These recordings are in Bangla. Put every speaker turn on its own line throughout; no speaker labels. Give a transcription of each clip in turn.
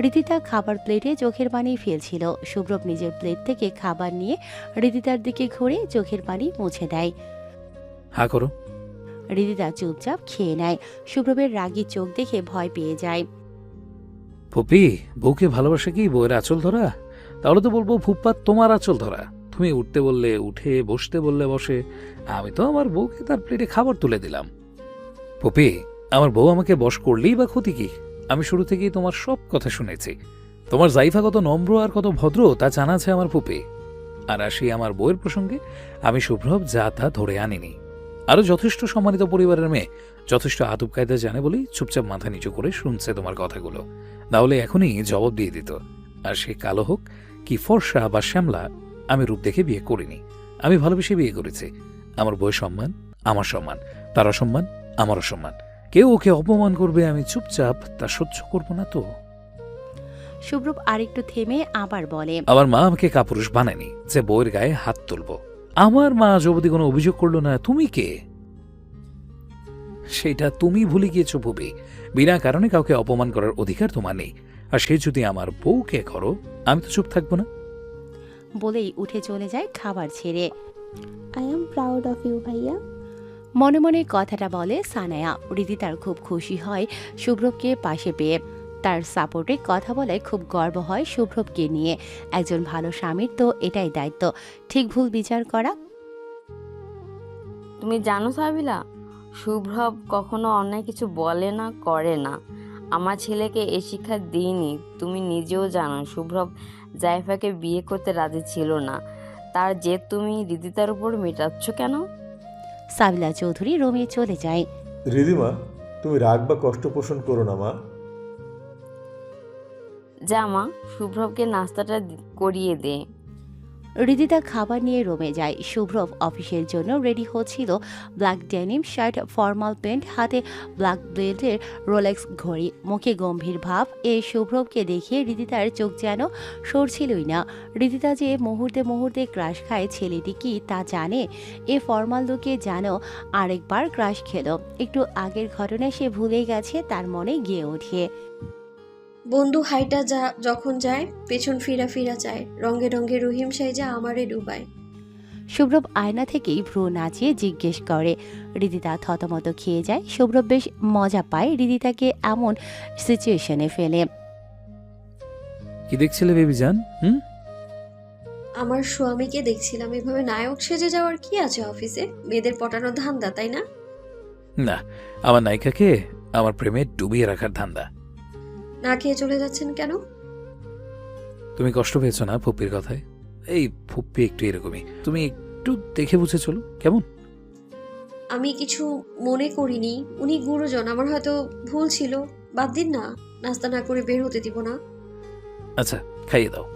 রিদিতা খাবার প্লেটে চোখের পানি ফেলছিল। শুভ্রব নিজের প্লেট থেকে খাবার নিয়ে রিদিতার দিকে ঘুরে চোখের পানি মুছে দেয়।
হা করো।
রিদিতা চুপচাপ খেয়ে নেয়। শুভ্রবের রাগী চোখ দেখে ভয় পেয়ে যায়।
ফুপি, বউকে ভালোবাসা কি বউয়ের আঁচল ধরা? তাহলে তো বলবো ফুপ্পা তোমার আঁচল ধরা। তুমি উঠতে বললে উঠে, বসতে বললে বসে। আমি তো আমার বউকে তার প্লেটে খাবার তুলে দিলাম। ফুপি, আমার বউ আমাকে বশ করলেই বা ক্ষতি কি? আমি শুরু থেকেই তোমার সব কথা শুনেছি। তোমার জাইফা কত নম্র আর কত ভদ্র তা জানা আছে আমার ফুপি। আর আসি আমার বউয়ের প্রসঙ্গে, আমি শুভ্রব যা তা ধরে আনিনি। আরো যথেষ্ট সম্মানিত পরিবারের মেয়ে, যথেষ্ট আদব কায়দা জানে বলেই চুপচাপ মাথা নিচু করে শুনছে তোমার কথাগুলো। তাহলে এখনই জবাব দিয়ে দিত। আর সে কালো হোক কি ফর্সা বা শ্যামলা, আমি রূপ দেখে বিয়ে করিনি। আমি ভালোবেসে বিয়ে করেছি। আমার বউয়ের সম্মান আমার সম্মান, তার অসম্মান আমার অসম্মান। কেউ ওকে অপমান করবে, আমি চুপচাপ তা সহ্য করব না তো।
শুভ্রব আরেকটু থেমে আবার বলে,
আমার মা আমাকে কাপুরুষ বানায়নি যে বউয়ের গায়ে হাত তুলব। আমার মা আজ অবধি কোনো অভিযোগ করলো না। তুমি কে? সেটা তুমি ভুলে গিয়েছো ভুবি। বিনা কারণে কাউকে অপমান করার অধিকার তোমার নেই। আর সে যদি আমার বউকে করো, আমি তো চুপ থাকবো না।
বলেই উঠে চলে যায় খাবার ছেড়ে।
I am proud of you ভাইয়া।
মনে মনে কথাটা বলে সানায়া। রিদিতার খুব খুশি হয় শুভ্রবকে পাশে পেয়ে। তার সাপোর্টে কথা বলায় খুব গর্ব হয় শুভ্রবকে নিয়ে। একজন ভালো স্বামীর তো এটাই দায়িত্ব, ঠিক ভুল বিচার করা।
তুমি জানো সাবিলা, শুভ্রব কখনো অন্যায় কিছু বলে না, করে না। আমার ছেলেকে এই শিক্ষা দিইনি। তুমি নিজেও জানো শুভ্রব জাইফাকে বিয়ে করতে রাজি ছিল না। তার জেদ তুমি রিদিতার উপর মেটাচ্ছ কেন?
সাবিলা চৌধুরী রুমে চলে যায়।
রিদিমা, তুমি রাগ বা কষ্ট পোষণ করো না মা।
যা মা, শুভ্রবকে নাস্তাটা করিয়ে দে।
রিদিতা খাবার নিয়ে রুমে যায়। শুভ্রব অফিসের জন্য রেডি হচ্ছিল। Black denim shirt, formal pant, হাতে ব্ল্যাক ব্লেডের রোলেক্স ঘড়ি, মুখে গম্ভীর ভাব। এই শুভ্রবকে দেখে রিদিতার চোখ যেন সরছিলই না। রিদিতা যে মুহূর্তে মুহূর্তে ক্রাশ খায় ছেলেটি কি তা জানে? এ ফর্মাল লুকে যেন আরেকবার ক্রাশ খেলো। একটু আগের ঘটনা সে ভুলে গেছে, তার মনে গিয়ে ওঠে।
বন্ধু হাইটা যখন যায় পেছন ফিরা ফিরা চায়, রঙে রঙে রহিম সাইজা আমারে ডুবায়।
শুভ্রব আয়না থেকেই ভ্রু নাচিয়ে জিজ্ঞেস করে। রিদিতা থতমত খেয়ে যায়। শুভ্রব বেশ মজা পায় রিদিতাকে এমন সিচুয়েশনে ফেলে।
কি দেখছিলে বেবি জান?
আমার স্বামীকে দেখছিলাম। এভাবে নায়ক সেজে যাওয়ার কি আছে অফিসে? মেয়েদের পটানোর ধান্দা, তাই না?
না, আমার নায়িকাকে আমার প্রেমে ডুবিয়ে রাখার ধান্দা।
না খেয়ে চলে যাচ্ছেন কেন?
তুমি কষ্ট পেয়েছো না ফুপ্পির কথায়? এই ফুপ্পি একটু এরকমই, তুমি একটু দেখে বুঝে চলো কেমন।
আমি কিছু মনে করিনি। উনি গুরুজন, আমার হয়তো ভুল ছিল। বাদ দিন না, নাস্তা না করে বের হতে দিব না।
আচ্ছা, খাইয়ে দাও।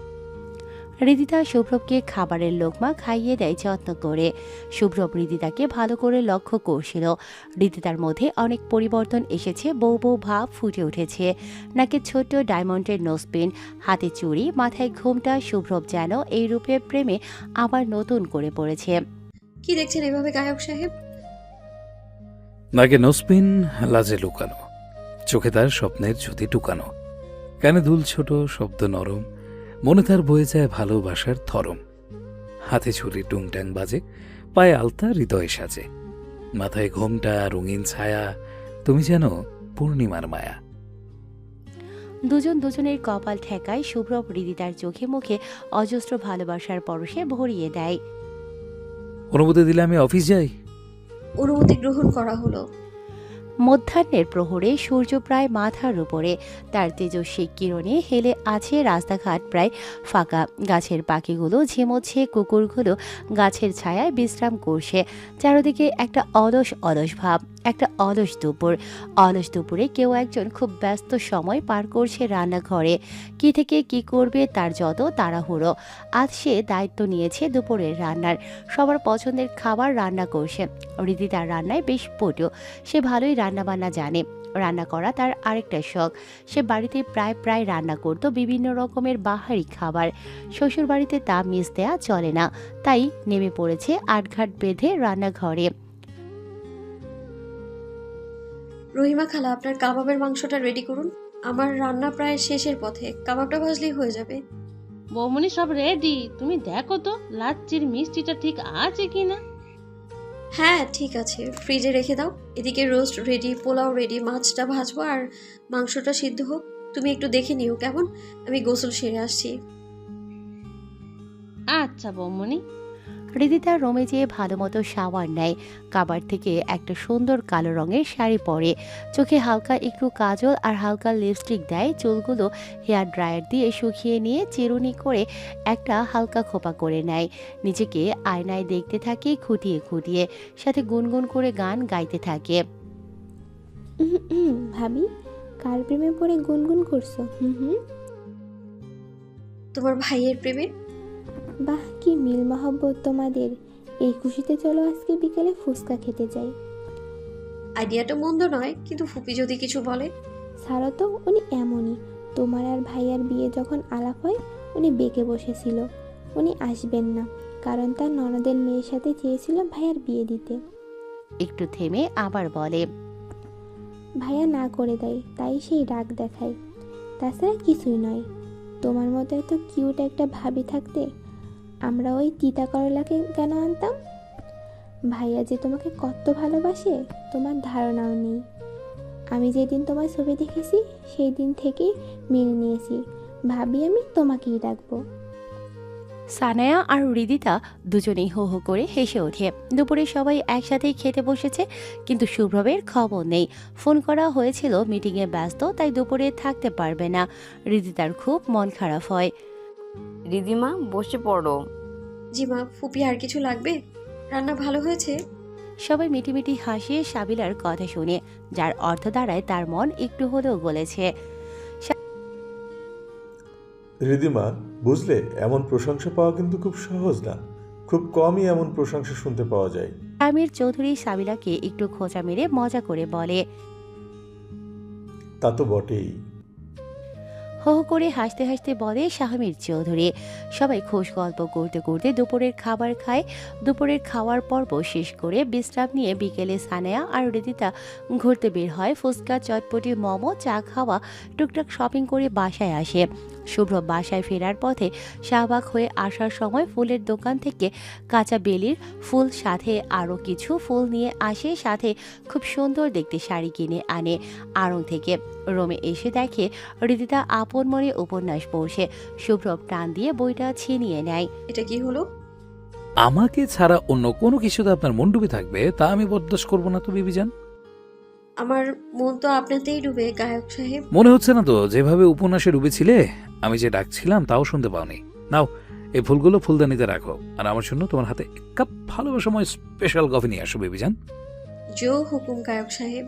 রিদিতা শুভ্রবকে খাবারের লোকমা খাইয়ে দেয় যত্ন করে। শুভ্রব রিদিতাকে ভালো করে লক্ষ্য করছিল। রিদিতার মধ্যে অনেক পরিবর্তন এসেছে, বউ বউ ভাব ফুটে উঠেছে। নাকে ছোট্ট ডায়মন্ডের নোজপিন, হাতে চুড়ি, মাথায় ঘোমটা। শুভ্রব যেন এই রূপে প্রেমে আবার নতুন করে পড়েছে।
কি দেখছেন এভাবে গায়ক সাহেব?
নাকে নোসপিন, লাজে লুকানো, চোখে তার স্বপ্নের জ্যোতি টুকানো, কানে দুল ছোট, শব্দ নরম, মনে তার বয়ে যায় ভালোবাসার ধরম। হাতে ছুরি টুংটাং বাজে, পায়ে আলতা হৃদয় সাজে, মাথায় ঘোমটা রঙিন ছায়া, তুমি যেন পূর্ণিমার মায়া।
দুজন দুজনের কপাল ঠেকায়। শুভ্রব রিদিতার চোখে মুখে অজস্র ভালোবাসার পরশে ভরিয়ে দেয়।
অনুমতি দিলে আমি অফিস যাই।
অনুমতি গ্রহণ করা হলো।
মধ্যাহ্নের প্রহরে সূর্য প্রায় মাথার উপরে, তার তেজস্বী কিরণে হেলে আছে রাস্তাঘাট প্রায় ফাঁকা। গাছের পাখিগুলো ঝিমোচ্ছে, কুকুরগুলো গাছের ছায়ায় বিশ্রাম করছে। চারদিকে একটা অলস অলস ভাব, একটা অলস দুপুর। অলস দুপুরে কেউ একজন খুব ব্যস্ত সময় পার করছে রান্নাঘরে। কি থেকে কি করবে তার যত তাড়াহুড়ো। আজ সে দায়িত্ব নিয়েছে দুপুরের রান্নার। সবার পছন্দের খাবার রান্না করছে। রীতি তার রান্নায় বেশ পটু। সে ভালোই রান্নাবান্না জানে। রান্না করা তার আরেকটা শখ। সে বাড়িতে প্রায় প্রায় রান্না করত বিভিন্ন রকমের বাহারি খাবার। শ্বশুর বাড়িতে তা মিস দেয়া চলে না, তাই নেমে পড়েছে আটঘাট বেঁধে রান্নাঘরে।
রহিমা খালা, আপনার কাবাবের মাংসটা রেডি করুন। আমার রান্না প্রায় শেষের পথে, কাবাবটা ভাজলেই হয়ে যাবে।
বৌমনি সব রেডি, তুমি দেখো তো লাচ্ছির মিষ্টিটা ঠিক আছে কিনা।
হ্যাঁ ঠিক আছে, ফ্রিজে রেখে দাও। এদিকে রোস্ট রেডি, পোলাও রেডি, মাছটা ভাজবো আর মাংসটা সিদ্ধ হোক। তুমি একটু দেখে নিও কেমন, আমি গোসল সেরে আসছি।
আচ্ছা বৌমনি।
হৃদিতা রুমে যেয়ে ভালো মতো শাওয়ার নেয়, কাবার থেকে একটা সুন্দর কালো রঙের শাড়ি পরে, চোখে হালকা একটু কাজল আর হালকা লিপস্টিক দেয়, চুলগুলো হেয়ার ড্রায়ার দিয়ে শুকিয়ে নিয়ে চিরুনি করে একটা হালকা খোপা করে নেয়, নিজেকে আয়নায় দেখতে থাকে খুঁটিয়ে খুঁটিয়ে, সাথে গুনগুন করে গান গাইতে থাকে।
ভাবি, কার প্রেমে পড়ে গুনগুন করছো? হুম।
তোমার ভাইয়ের প্রেমে।
বাহ, কি মিল মহব্বত তোমাদের। এই খুশিতে চলো আজকে বিকালে ফুচকা খেতে যাই।
আইডিয়াটা মন্দ নয়, কিন্তু ফুপি যদি কিছু বলে।
ছাড়ো তো, উনি এমনই। তোমার আর ভাইয়ার বিয়ে যখন আলাপ হয় উনি বেঁকে বসেছিল, উনি আসবেন না, কারণ তার ননদের মেয়ের সাথে চেয়েছিল ভাইয়ার বিয়ে দিতে।
একটু থেমে আবার বলে,
ভাইয়া না করে দেয়, তাই সেই রাগ দেখায়। তাছাড়া কিছুই নয়, তোমার মতো এত কিউট একটা ভাবি থাকতে আমরা ওই তিতা করলাকে কেন আনতাম? ভাইয়া যে তোমাকে কত ভালোবাসে তোমার ধারণাও নেই। আমি যেদিন তোমার ছবি দেখেছি সেই দিন থেকেই মেনে নিয়েছি, ভাবি আমি তোমাকেই রাখবো।
সানায়া আর হৃদিতা দুজনেই হো হো করে হেসে ওঠে। দুপুরে সবাই একসাথেই খেতে বসেছে, কিন্তু শুভ্রবের খবর নেই। ফোন করা হয়েছিল, মিটিংয়ে ব্যস্ত, তাই দুপুরে থাকতে পারবে না। হৃদিতার খুব মন খারাপ হয়।
রিদিমা বসে পড়ো।
জি মা। ফুপি আর কিছু লাগবে? রান্না ভালো হয়েছে?
সবাই মিটিমিটি হাসিয়ে সাবিলার কথা শুনে, যার অর্থ দাঁড়ায় তার মন একটু হলেও গলেছে।
রিদিমা, বুঝলে এমন প্রশংসা পাওয়া কিন্তু খুব সহজ না, খুব কমই এমন প্রশংসা শুনতে পাওয়া যায়।
আমির চৌধুরী সাবিলাকে একটু খোঁচা মেরে মজা করে বলে।
তা তো বটেই।
হো হো করে হাসতে হাসতে বলে শাহমীর চৌধুরী। সবাই খোশ গল্প করতে করতে দুপুরের খাবার খায়। দুপুরের খাওয়ার পর্ব শেষ করে বিশ্রাম নিয়ে বিকেলে সানায়া আর হৃদিতা ঘুরতে বের হয়। ফুচকা, চটপটি, মোমো, চা খাওয়া, টুকটাক শপিং করে বাসায় আসে। শুভ্র বাসায় ফেরার পথে শাহবাগ হয়ে আসার সময় ফুলের দোকান থেকে কাঁচা বেলির ফুল সাথে আরও কিছু ফুল নিয়ে আসে, সাথে খুব সুন্দর দেখতে শাড়ি কিনে আনে আড়ং থেকে। রোমে এসে দেখে হৃদিতা আপন মনে উপন্যাস পড়ছে। শুভ্র টান দিয়ে বইটা ছিনিয়ে নেয়।
এটা কি হলো?
আমাকে ছাড়া অন্য কোনো কিছুতে আপনার মন ডুবে থাকবে, তা আমি বরদাস্ত করবো না তো বিবিজান।
আমার মন তো আপনাতেই ডুবে গায়ক সাহেব।
মনে হচ্ছে না তো যেভাবে উপন্যাসে ডুবেছিলে। আমি যে ডাকছিলাম তাও শুনতে পাওনি। নাও, এই ফুলগুলো ফুলদানিতে রাখো, আর আমার জন্য তোমার হাতে এক কাপ ভালোবাসাময় স্পেশাল কফি নিয়ে আসো বিবিজান।
জো হুকুম গায়ক সাহেব।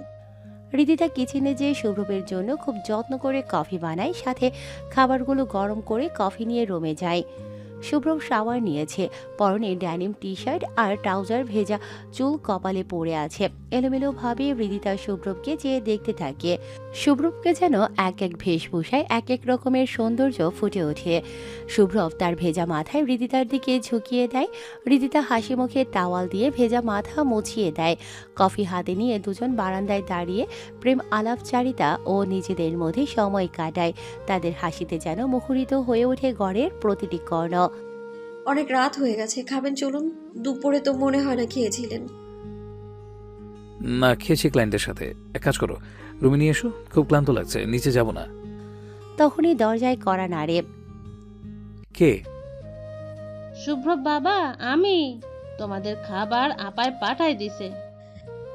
হৃদিতা কিচেনে যেয়ে শুভ্রবের জন্য খুব যত্ন করে কফি বানায়, সাথে খাবারগুলো গরম করে কফি নিয়ে রুমে যায়। শুভ্র শাওয়ার নিয়েছে, পরনে ড্যানিম টি শার্ট আর ট্রাউজার, ভেজা চুল কপালে পড়ে আছে। এলোমেলোভাবে হৃদিতা শুভ্রবকে চেয়ে দেখতে থাকে। শুভ্রবকে যেন এক এক বেশভূষায় এক এক রকমের সৌন্দর্য ফুটে ওঠে। শুভ্রব তার ভেজা মাথায় হৃদিতার দিকে ঝুঁকিয়ে দেয়। হৃদিতা হাসি মুখে টাওয়াল দিয়ে ভেজা মাথা মুছিয়ে দেয়। কফি হাতে নিয়ে দুজন বারান্দায় দাঁড়িয়ে প্রেম আলাপচারিতা ও নিজেদের মধ্যে সময় কাটায়। তাদের হাসিতে যেন মুখরিত হয়ে ওঠে ঘরের প্রতিটি কর্ণ।
অনেক রাত হয়ে গেছে, খাবেন চলুন। দুপুরে তো মনে হয় না খেয়েছিলেন।
না, খেয়েছি ক্লায়েন্টের সাথে। এক কাজ করো, রুমে নিয়ে এসো, খুব ক্লান্ত লাগছে, নিচে যাব না।
তখনই দরজায় কড়া নাড়ে।
কে?
শুভ্র বাবা, আমি। তোমাদের খাবার আপায় পাঠাই দিছে।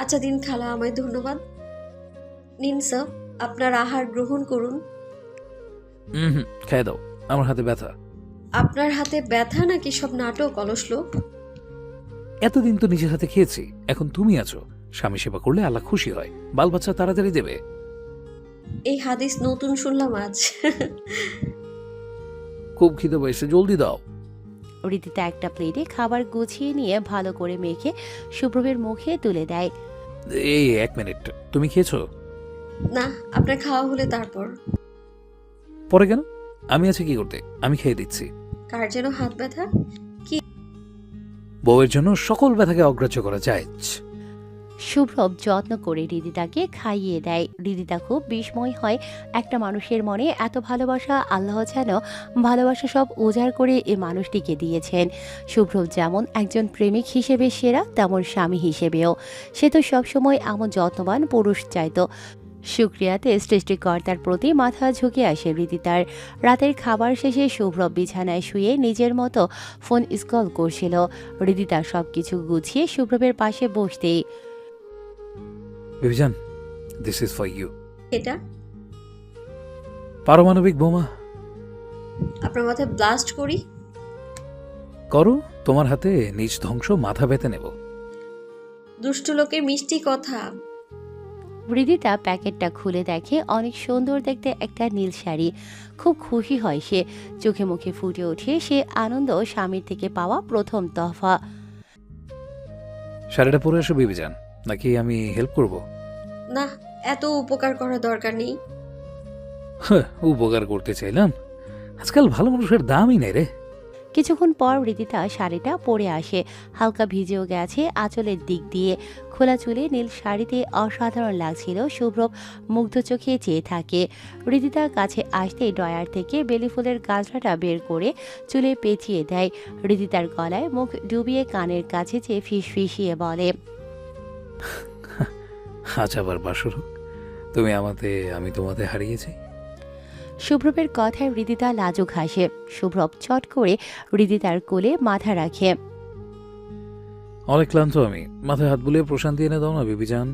আচ্ছা দিন খালা, আমায় ধন্যবাদ। নিন স্যার, আপনার আহার গ্রহণ করুন।
হুম, খেয়ে দাও, আমার হাতে ব্যথা।
আপনার হাতে ব্যথা নাকি সব নাটক অলস লোক?
এতদিন তো নিজের হাতে খেয়েছি, এখন তুমি আছো। স্বামী সেবা করলে আল্লাহ খুশি হয়, বাল বাচ্চা তাড়াতাড়ি দেবে।
এই হাদিস নতুন শুনলাম আজ।
খুব খিদে পেয়েছে, জলদি দাও।
হৃদিতা একটা প্লেটে খাবার গুছিয়ে নিয়ে ভালো করে মেখে শুভ্রবের মুখে তুলে দেয়।
এই এক মিনিট, তুমি খেয়েছো?
না, আপনার খাওয়া হলে তারপর।
পরে কেন? আমি আছি কি করতে, আমি খেয়ে দিচ্ছি।
কার যেন হাত ব্যথা?
বউয়ের জন্য সকল ব্যথাকে অগ্রাহ্য করা যায়।
শুভ্রব যত্ন করে হৃদিতাকে খাইয়ে দেয়। হৃদিতা খুব বিস্ময় হয়, একটা মানুষের মনে এত ভালোবাসা, আল্লাহ যেন ভালোবাসা সব উজাড় করে এ মানুষটিকে দিয়েছেন। শুভ্রব যেমন একজন প্রেমিক হিসেবে সেরা, তেমন স্বামী হিসেবেও সে তো সবসময় এমন যত্নবান পুরুষ চাইতো। শুক্রিয়াতে সৃষ্টিকর্তার প্রতি মাথা ঝুঁকে আসে হৃদিতার। রাতের খাবার শেষে শুভ্রব বিছানায় শুয়ে নিজের মতো ফোন স্ক্রল করছিল। হৃদিতা সবকিছু গুছিয়ে শুভ্রবের পাশে বসতেই,
বেবিজান, দিস ইজ ফর ইউ।
এটা
পারমাণবিক বোমা।
আপনার মাথায় ব্লাস্ট করি?
করো, তোমার হাতে নিজ ধ্বংস মাথা বেঁধে নেব।
দুষ্ট লোকের মিষ্টি কথা।
হৃদিতা প্যাকেটটা খুলে দেখে অনেক সুন্দর দেখতে একটা নীল শাড়ি। খুব খুশি হয় সে, চোখে মুখে ফুটে ওঠে সে আনন্দ, স্বামীর থেকে পাওয়া প্রথম তোহফা।
শাড়িটা পরে আসো বেবিজান, নাকি আমি হেল্প করব?
না, এত উপকার করার দরকার নেই।
উপকার করতে চাইলাম, আজকাল ভালো মানুষের দামই নেই রে।
কিছুক্ষণ পর হৃদিতা শাড়িটা পরে আসে, হালকা ভিজেও গেছে আঁচলের দিক দিয়ে। খোলা চুলে নীল শাড়িতে অসাধারণ লাগছিল। শুভ্রব মুগ্ধ চোখে চেয়ে থাকে। হৃদিতার কাছে আসতেই ড্রয়ার থেকে বেলি ফুলের গাছড়াটা বের করে চুলে পেঁচিয়ে দেয়। হৃদিতার গলায় মুখ ডুবিয়ে কানের কাছে চেয়ে ফিসফিসিয়ে বলে,
আজ আবার বাসর হোক, তুমি আমাতে, আমি তোমাতে হারিয়েছি।
শুভ্রবের কথায় হৃদিতা লাজুক হাসে। শুভ্রব চট করে হৃদিতার কোলে মাথা রাখে।
অনেক ক্লান্ত আমি, মাথায় হাত বুলিয়ে প্রশান্তি এনে দাও না বেবিজান।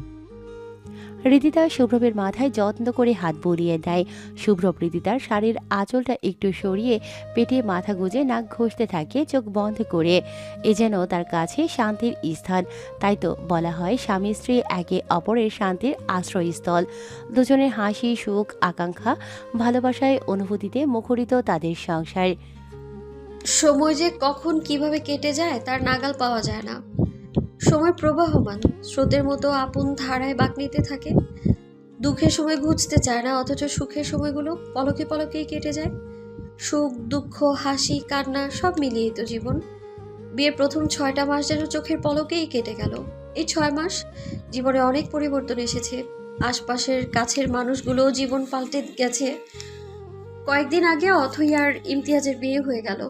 হৃদিতা শুভ্রবের মাথায় যত্ন করে হাত বুলিয়ে দেয়। শুভ্রব হৃদিতার শাড়ির আঁচলটা একটু সরিয়ে পেটে মাথা গুজে নাক ঘষতে থাকে চোখ বন্ধ করে। এ যেন তার কাছে শান্তির স্থান। তাই তো বলা হয় স্বামী স্ত্রী একে অপরের শান্তির আশ্রয়স্থল। দুজনের হাসি, সুখ, আকাঙ্ক্ষা, ভালোবাসায়, অনুভূতিতে মুখরিত তাদের সংসার।
সময় যে কখন কিভাবে কেটে যায় তার নাগাল পাওয়া যায় না। সময় প্রবাহমান, স্রোতের মতো আপন ধারায় বাঁক নিতে থাকে। দুঃখের সময় ঘুচতে চায় না, অথচ সুখের সময়গুলো পলকে পলকেই কেটে যায়। সুখ, দুঃখ, হাসি, কান্না সব মিলিয়ে তো জীবন। বিয়ের প্রথম 6টা মাস যেন চোখের পলকেই কেটে গেল। এই 6 মাস জীবনে অনেক পরিবর্তন এসেছে। আশপাশের কাছের মানুষগুলোও জীবন পাল্টে গেছে। কয়েকদিন আগে অথই আর ইমতিয়াজের বিয়ে হয়ে গেল।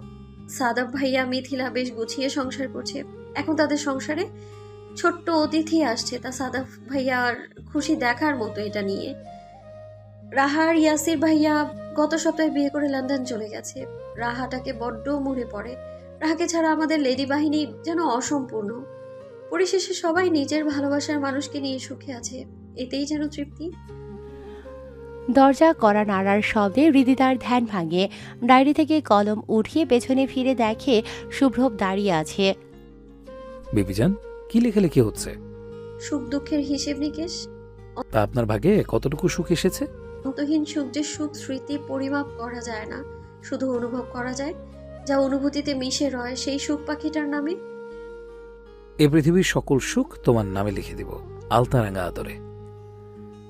সাদাব ভাইয়া, মিথিলা বেশ গুছিয়ে সংসার করছে। এখন তাদের সংসারে ছোট্ট অতিথি আসছে, তা সাদাব ভাইয়ার খুশি দেখার মতো এটা নিয়ে। রাহা আর ইয়াসির ভাইয়া গত সপ্তাহে বিয়ে করে লন্ডন চলে গেছে। রাহাটাকে বড্ড মনে পড়ে। রাহাকে ছাড়া আমাদের লেডি বাহিনী যেন অসম্পূর্ণ। পরিশেষে সবাই নিজের ভালোবাসার মানুষকে নিয়ে সুখে আছে, এতেই যেন তৃপ্তি।
দরজা কড়া নাড়ার শব্দে হৃদিতার ধ্যান ভাঙে। ডায়েরি থেকে কলম উঠিয়ে পেছনে ফিরে দেখে শুভ্রব দাঁড়িয়ে আছে।
বেবিজান, কি লেখালেখি হচ্ছে?
সুখ দুঃখের হিসেব নিকেশ।
তা আপনার ভাগে কতটুকু সুখ এসেছে?
অন্তহীন সুখ যে সুখ স্মৃতি পরিমাপ করা যায় না, শুধু অনুভব করা যায়। যা অনুভূতিতে মিশে রয় সেই সুখ পাখিটার নামে।
এ পৃথিবীর সকল সুখ তোমার নামে লিখে দিব, আলতারাঙ্গা আদরে।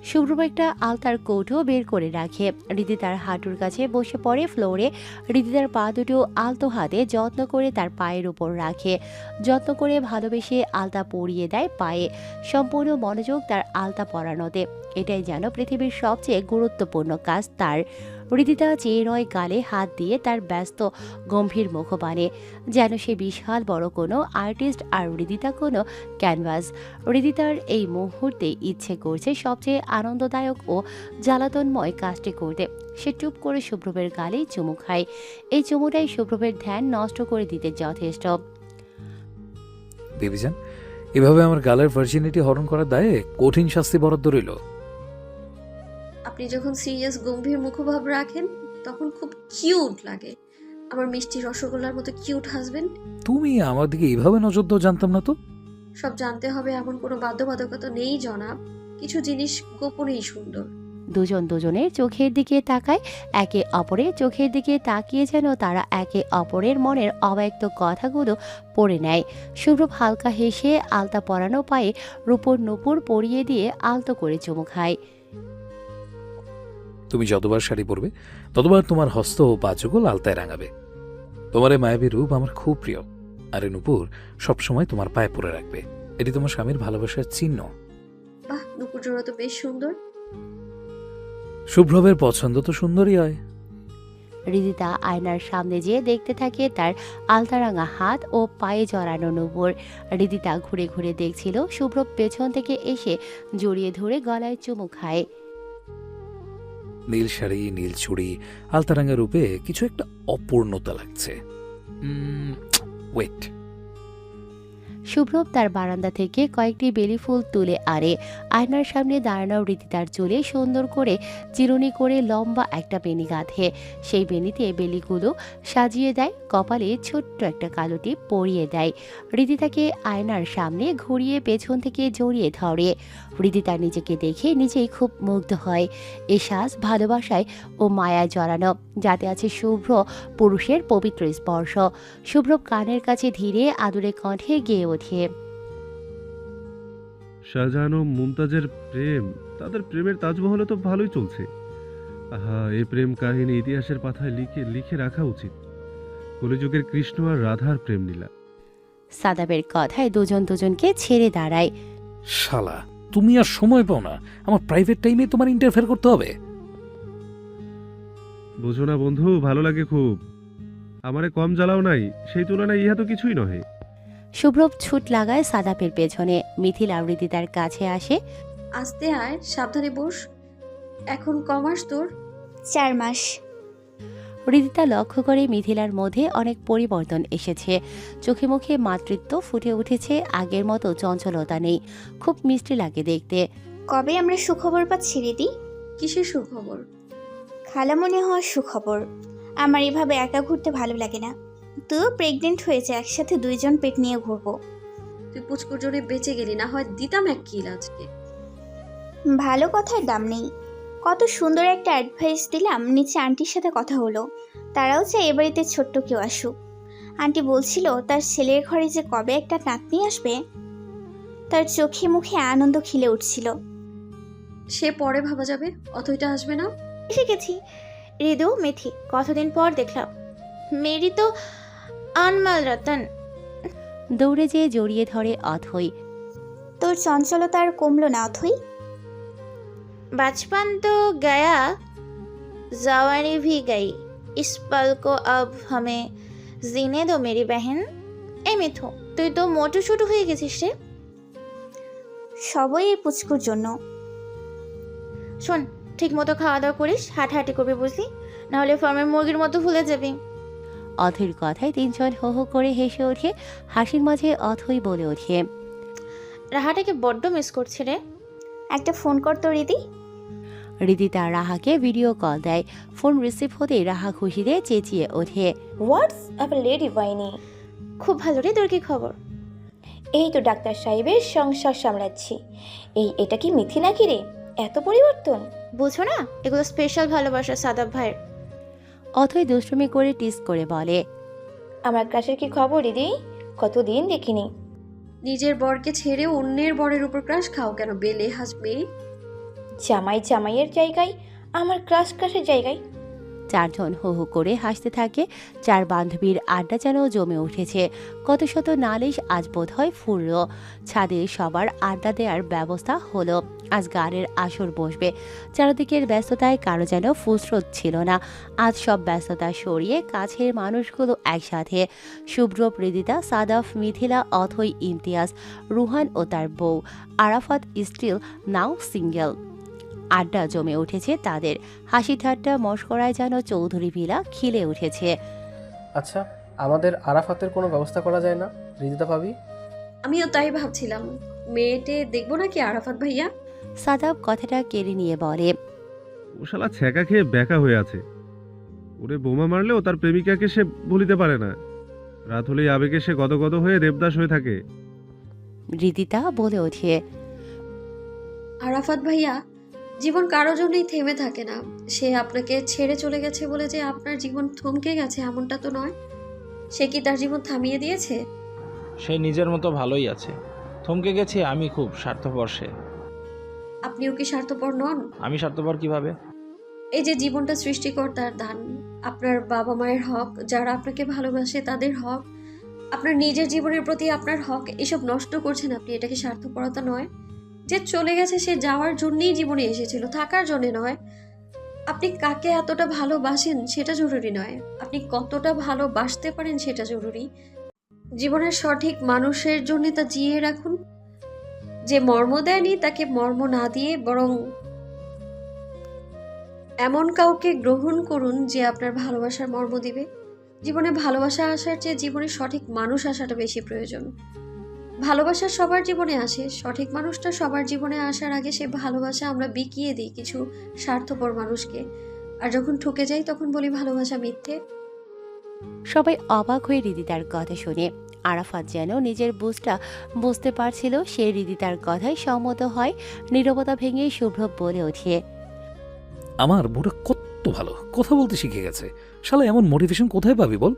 শুভ্রব একটা আলতার কৌটো বের করে রাখে। হৃদিতার হাঁটুর কাছে বসে পড়ে ফ্লোরে। হৃদিতার পা দুটো আলতো হাতে যত্ন করে তার পায়ের উপর রাখে। যত্ন করে ভালোবেসে আলতা পরিয়ে দেয় পায়ে। সম্পূর্ণ মনোযোগ তার আলতা পরানোতে। এটাই যেন পৃথিবীর সবচেয়ে গুরুত্বপূর্ণ কাজ তার। হৃদিতা চেয়ে রয় গালে হাত দিয়ে তার ব্যস্ত গম্ভীর মুখপানে, যেন সে বিশাল বড় কোনো আর্টিস্ট আর হৃদিতা কোনো ক্যানভাস। হৃদিতার এই মুহূর্তে ইচ্ছে করছে সবচেয়ে আনন্দদায়ক ও জ্বালাতনময় কাজটি করতে। সে চুপ করে শুভ্রবের গালেই চুমু খায়। এই চুমুটাই শুভ্রবের ধ্যান নষ্ট করে দিতে যথেষ্ট।
বেবিজান, এভাবে আমার গালের ভার্জিনিটি হরণ করার দায়ে কঠিন শাস্তি বরাদ্দ রইল।
আপনি যখন সিরিয়াস গম্ভীর মুখভাব রাখেন তখন খুব কিউট লাগে। আমার মিষ্টি রসগোল্লার মতো কিউট হাজবেন্ড।
তুমি আমার দিকে এইভাবে নজর দাও জানতাম না তো।
সব জানতে হবে এমন কোনো বাধ্যবাধকতা নেই জনাব। কিছু জিনিস গোপনেই সুন্দর।
দুজন দুজনের চোখের দিকে তাকায়, একে অপরের চোখের দিকে তাকিয়ে যেন তারা একে অপরের মনের অব্যক্ত কথাগুলো পড়ে নেয়। শুভ্রব হালকা হেসে আলতা পরানো পায়ে রূপোর নুপুর পরিয়ে দিয়ে আলতো করে চুমু খায়।
তুমি যতবার শাড়ি পরবে ততবার তোমার হস্ত ও পাচুগল আলতায় রাঙাবে। তোমার এই মায়াবী রূপ আমার খুব প্রিয়, আর এ নুপুর সবসময় তোমার পায়ে পরে রাখবে। এটি তোমার স্বামীর ভালোবাসার চিহ্ন।
বাহ, নুপুর জোড়া তো বেশ সুন্দর।
শুভ্রবের পছন্দ তো সুন্দরই হয়।
হৃদিতা আয়নার সামনে যেয়ে দেখতে থাকে তার আলতারাঙা হাত ও পায়ে জড়ানো নুপুর। হৃদিতা ঘুরে ঘুরে দেখছিল, শুভ্র পেছন থেকে এসে জড়িয়ে ধরে গলায় চুমু খায়।
নীল শাড়ি, নীল চুড়ি, আলতারাঙ্গা রূপে কিছু একটা অপূর্ণতা লাগছে। ওয়েট।
শুভ্রব তার বারান্দা থেকে কয়েকটি বেলি ফুল তুলে আনে। আয়নার সামনে দাঁড়ানো হৃদিতার চুলে সুন্দর করে চিরুনি করে লম্বা একটা বেনি গাঁথে। সেই বেনিতে বেলিগুলো সাজিয়ে দেয়, কপালে ছোট্ট একটা কালো টিপ পরিয়ে দেয়। হৃদিতাকে আয়নার সামনে ঘুরিয়ে পেছন থেকে জড়িয়ে ধরে। হৃদিতা নিজেকে দেখে নিজেই খুব মুগ্ধ হয়। এ সাজ ভালোবাসায় ও মায়ায় জড়ানো, যাতে আছে শুভ্র পুরুষের পবিত্র স্পর্শ। শুভ্র কানের কাছে ধীরে আদুরে কণ্ঠে গেয়ে ওঠে।
শাহজাহান ও মুমতাজের প্রেম, তাদের প্রেমের তাজমহলে তো ভালোই চলছে। আহা, এই প্রেম কাহিনী ইতিহাসের পাতায় লিখে লিখে রাখা উচিত। কলিযুগের কৃষ্ণ আর রাধার প্রেম লীলা।
সাদাবের কথায় দুজন দুজনকে ছেড়ে দাঁড়ায়।
শালা, তুমি আর সময় পাও না, আমার প্রাইভেট টাইমে তোমার ইন্টারফেয়ার করতে হবে।
বোঝো না বন্ধু, ভালো লাগে খুব। আমারে কম জ্বালাও নাই, সেই তুলনায় ইহা তো কিছুই নহে।
শুভ্রব ছুট লাগায় সাদাপের পেছনে। মিথিলা হৃদিতার কাছে আসে।
আস্তে আয়, সাবধানে বস। এখন কমাস তোর?
4 মাস।
হৃদিতা লক্ষ্য করে মিথিলার মধ্যে অনেক পরিবর্তন এসেছে। চোখে মুখে মাতৃত্ব ফুটে উঠেছে, আগের মতো চঞ্চলতা নেই। খুব মিষ্টি লাগে দেখতে।
কবে আমরা সুখবর পাচ্ছি দিদি?
কিসের সুখবর?
খালামণি হওয়ার সুখবর। আমার এভাবে একা ঘুরতে ভালো লাগে না। তুইও প্রেগনেন্ট হয়েছে, একসাথে 2 জন পেট নিয়ে ঘুরবো।
তুই পুচকুর জন্য বেঁচে গেলি, না হয় দিতাম এক কিল আজকে।
ভালো কথার দাম নেই। কত সুন্দর একটা অ্যাডভাইস দিলাম। নিচে আন্টির সাথে কথা হলো, তারাও চাই এ বাড়িতে ছোট্ট কেউ আসুক। আন্টি বলছিল তার ছেলের ঘরে যে কবে একটা নাতনি আসবে। তার চোখে মুখে আনন্দ খিলে উঠছিল।
সে পরে ভাবা যাবে, অথইটা আসবে না।
এসে গেছি। হৃদু, মেথি, কতদিন পর দেখলাম। মেরি তো আনমাল রতন।
দৌড়ে যেয়ে জড়িয়ে ধরে অথই।
তোর চঞ্চলতা আর কমলো না অথই। बचपन तो गया, जवानी भी गई। इस पल को अब हमें जीने दो मेरी बहन। এই মিথু, তুই তো মোটু ছোটু হয়ে গেছিস রে। সবই এই পুচকুর জন্য। শোন, ঠিক মতো খাওয়া দাওয়া করিস, হাঁটাহাঁটি করবি বুঝলি, নাহলে ফার্মের মুরগির মতো ফুলে যাবি।
অথৈর কথায় তিনজন হো হো করে হেসে ওঠে। হাসির মাঝে অথই বলে ওঠে,
রাহাটাকে বড্ড মিস করছে রে। একটা ফোন কর তো রিদি।
হৃদিতা রাহাকে ভিডিও কল দেয়। ফোন রিসিভ হতেই রাহা খুশিতে চেঁচিয়ে ওঠে,
হোয়াটস আপ লেডি ওয়াইনি।
খুব ভালো রে, তোর কি খবর?
এই তো ডাক্তার সাহেবের সংসার সামলাচ্ছি। এটা কি মিথি নাকি রে? এত পরিবর্তন।
বুঝো না, এগুলো স্পেশাল ভালোবাসা সাদাব ভাইয়ের।
অথই দুষ্টুমি করে টিস করে বলে,
আমার ক্রাশের কি খবর দিদি? কতদিন দেখিনি।
নিজের বরকে ছেড়ে অন্যের বরের উপর ক্রাশ খাও কেন বেলে হাসবে?
জামাইয়ের জায়গায় আমার ক্রাশের জায়গায়।
চারজন হো হো করে হাসতে থাকে। চার বান্ধবীর আড্ডা যেন জমে উঠেছে। কত শত নালিশ আজ বোধ হয় ফুরল। ছাদে সবার আড্ডা দেওয়ার ব্যবস্থা হলো। আজ গানের আসর বসবে। চারদিকের ব্যস্ততায় কারো যেন ফুসরত ছিল না। আজ সব ব্যস্ততা সরিয়ে কাছের মানুষগুলো একসাথে। শুভ্র, হৃদিতা, সাদাফ, মিথিলা, অথই, ইমতিয়াজ, রুহান ও তার বউ আরাফাত স্টিল নাও সিঙ্গেল। আড্ডা জমে উঠেছে তাদের। হাসি ঠাট্টা মশকরায় যেন চৌধুরী ভিলা খিলে উঠেছে।
আচ্ছা, আমাদের আরাফাতের কোনো ব্যবস্থা করা যায় না রিদিতা ভাবি?
আমিও তাই ভাবছিলাম, মেয়েটে দেখবো নাকি আরাফাত ভাইয়া?
সাদাব কথাটা কেড়ে নিয়ে বলে,
ও শালা ছ্যাঁকা খেয়ে ব্যাকা হয়ে আছে। ওরে বোমা মারলেও তার প্রেমিকাকে সে ভুলিতে পারে না। রাত হলেই আবেগে সে গদগদ হয়ে দেবদাস হয়ে থাকে।
হৃদিতা বলে ওঠে,
আরাফাত ভাইয়া, জীবন কারো জন্যই থেমে থাকে না। সে আপনাকে ছেড়ে চলে গেছে বলে যে আপনার জীবন থমকে গেছে এমনটা তো নয়। সে কি তার জীবন থামিয়ে দিয়েছে?
সে নিজের মতো ভালোই আছে। থমকে গেছে আমি খুব স্বার্থপর। সে।
আপনিও কি স্বার্থপর নন?
আমি স্বার্থপর কিভাবে?
এই যে জীবনটা সৃষ্টিকর্তার দান, আপনার বাবা মায়ের হক, যারা আপনাকে ভালোবাসে তাদের হক, আপনার নিজের জীবনের প্রতি আপনার হক এসব নষ্ট করছেন আপনি। এটা কি স্বার্থপরতা নয়? যে চলে গেছে সে যাওয়ার জন্যই জীবনে এসেছিল, থাকার জন্য নয়। আপনি কাকে এতটা ভালোবাসেন সেটা জরুরি নয়, আপনি কতটা ভালোবাসতে পারেন সেটা জরুরি। জীবনের সঠিক মানুষের জন্য তা জিয়ে রাখুন। যে মর্ম দেয়নি তাকে মর্ম না দিয়ে বরং এমন কাউকে গ্রহণ করুন যে আপনার ভালোবাসার মর্ম দিবে। জীবনে ভালোবাসা আসার চেয়ে জীবনে সঠিক মানুষ আসাটা বেশি প্রয়োজন। ভালোবাসা সবার জীবনে আসে, সঠিক মানুষটা সবার জীবনে আসার আগে সে ভালোবাসা আমরা বিকিয়ে দিই কিছু স্বার্থপর মানুষকে, আর যখন ঠকে যাই তখন বলি ভালোবাসা মিথ্যে।
সবাই অবাক হয়ে রিদিতার কথা শুনে। আরাফাত যেন নিজের বুঝতে পারছিল, সে রিদিতার কথায় সম্মত হয়। নীরবতা ভেঙে শুভ্র বলে ওঠে,
আমার বউটা কত ভালো, কথা বলতে শিখে গেছে। শালা এমন মোটিভেশন কোথায় পাবি বল?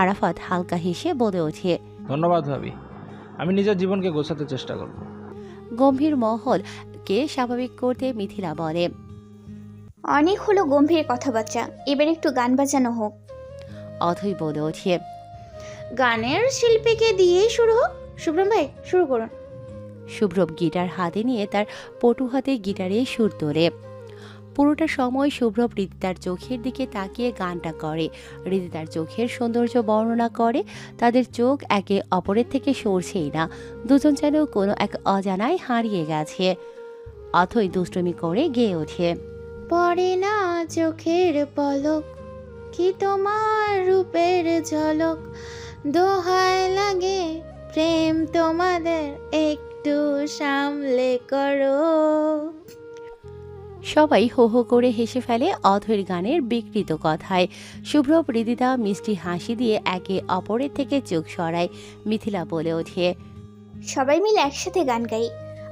আরাফাত হালকা হেসে বলে ওঠে,
ধন্যবাদ ভাবি, আমি নিজের জীবনকে গোছাতে চেষ্টা করব।
গম্ভীর মহলকে স্বাভাবিক করতে মিথিলা বলে,
অনেক হলো গম্ভীর কথাবার্তা, এবার একটু গান বাজানো হোক।
অথই বলে ওঠে,
গানের শিল্পীকে দিয়ে শুরু হোক। শুভ্রম ভাই শুরু করুন।
শুভ্রব গিটার হাতে নিয়ে তার পটু হাতে গিটারে সুর তোলে। পুরোটা সময় শুভ্রব রিদিতার চোখের দিকে তাকিয়ে গানটা করে। রিদিতার চোখের সৌন্দর্য বর্ণনা করে। তাদের চোখ একে অপরের থেকে সরছেই না, দুজন যেন কোনো এক অজানায় হারিয়ে গেছে। অথই দুষ্টুমি করে গেয়ে ওঠে,
পড়ে না চোখের পলক, কি তোমার রূপের ঝলক, দোহায় লাগে প্রেম তোমাদের, একটু সামলে করো।
সবাই হো হো করে হেসে ফেলে অথৈর গানের বিকৃত কথায়। শুভ্রব রিদিতা মিষ্টি হাসি দিয়ে একে অপরের থেকে চোখ সরায়। মিথিলা বলে ওঠে,
সবাই মিলে একসাথে গান গাই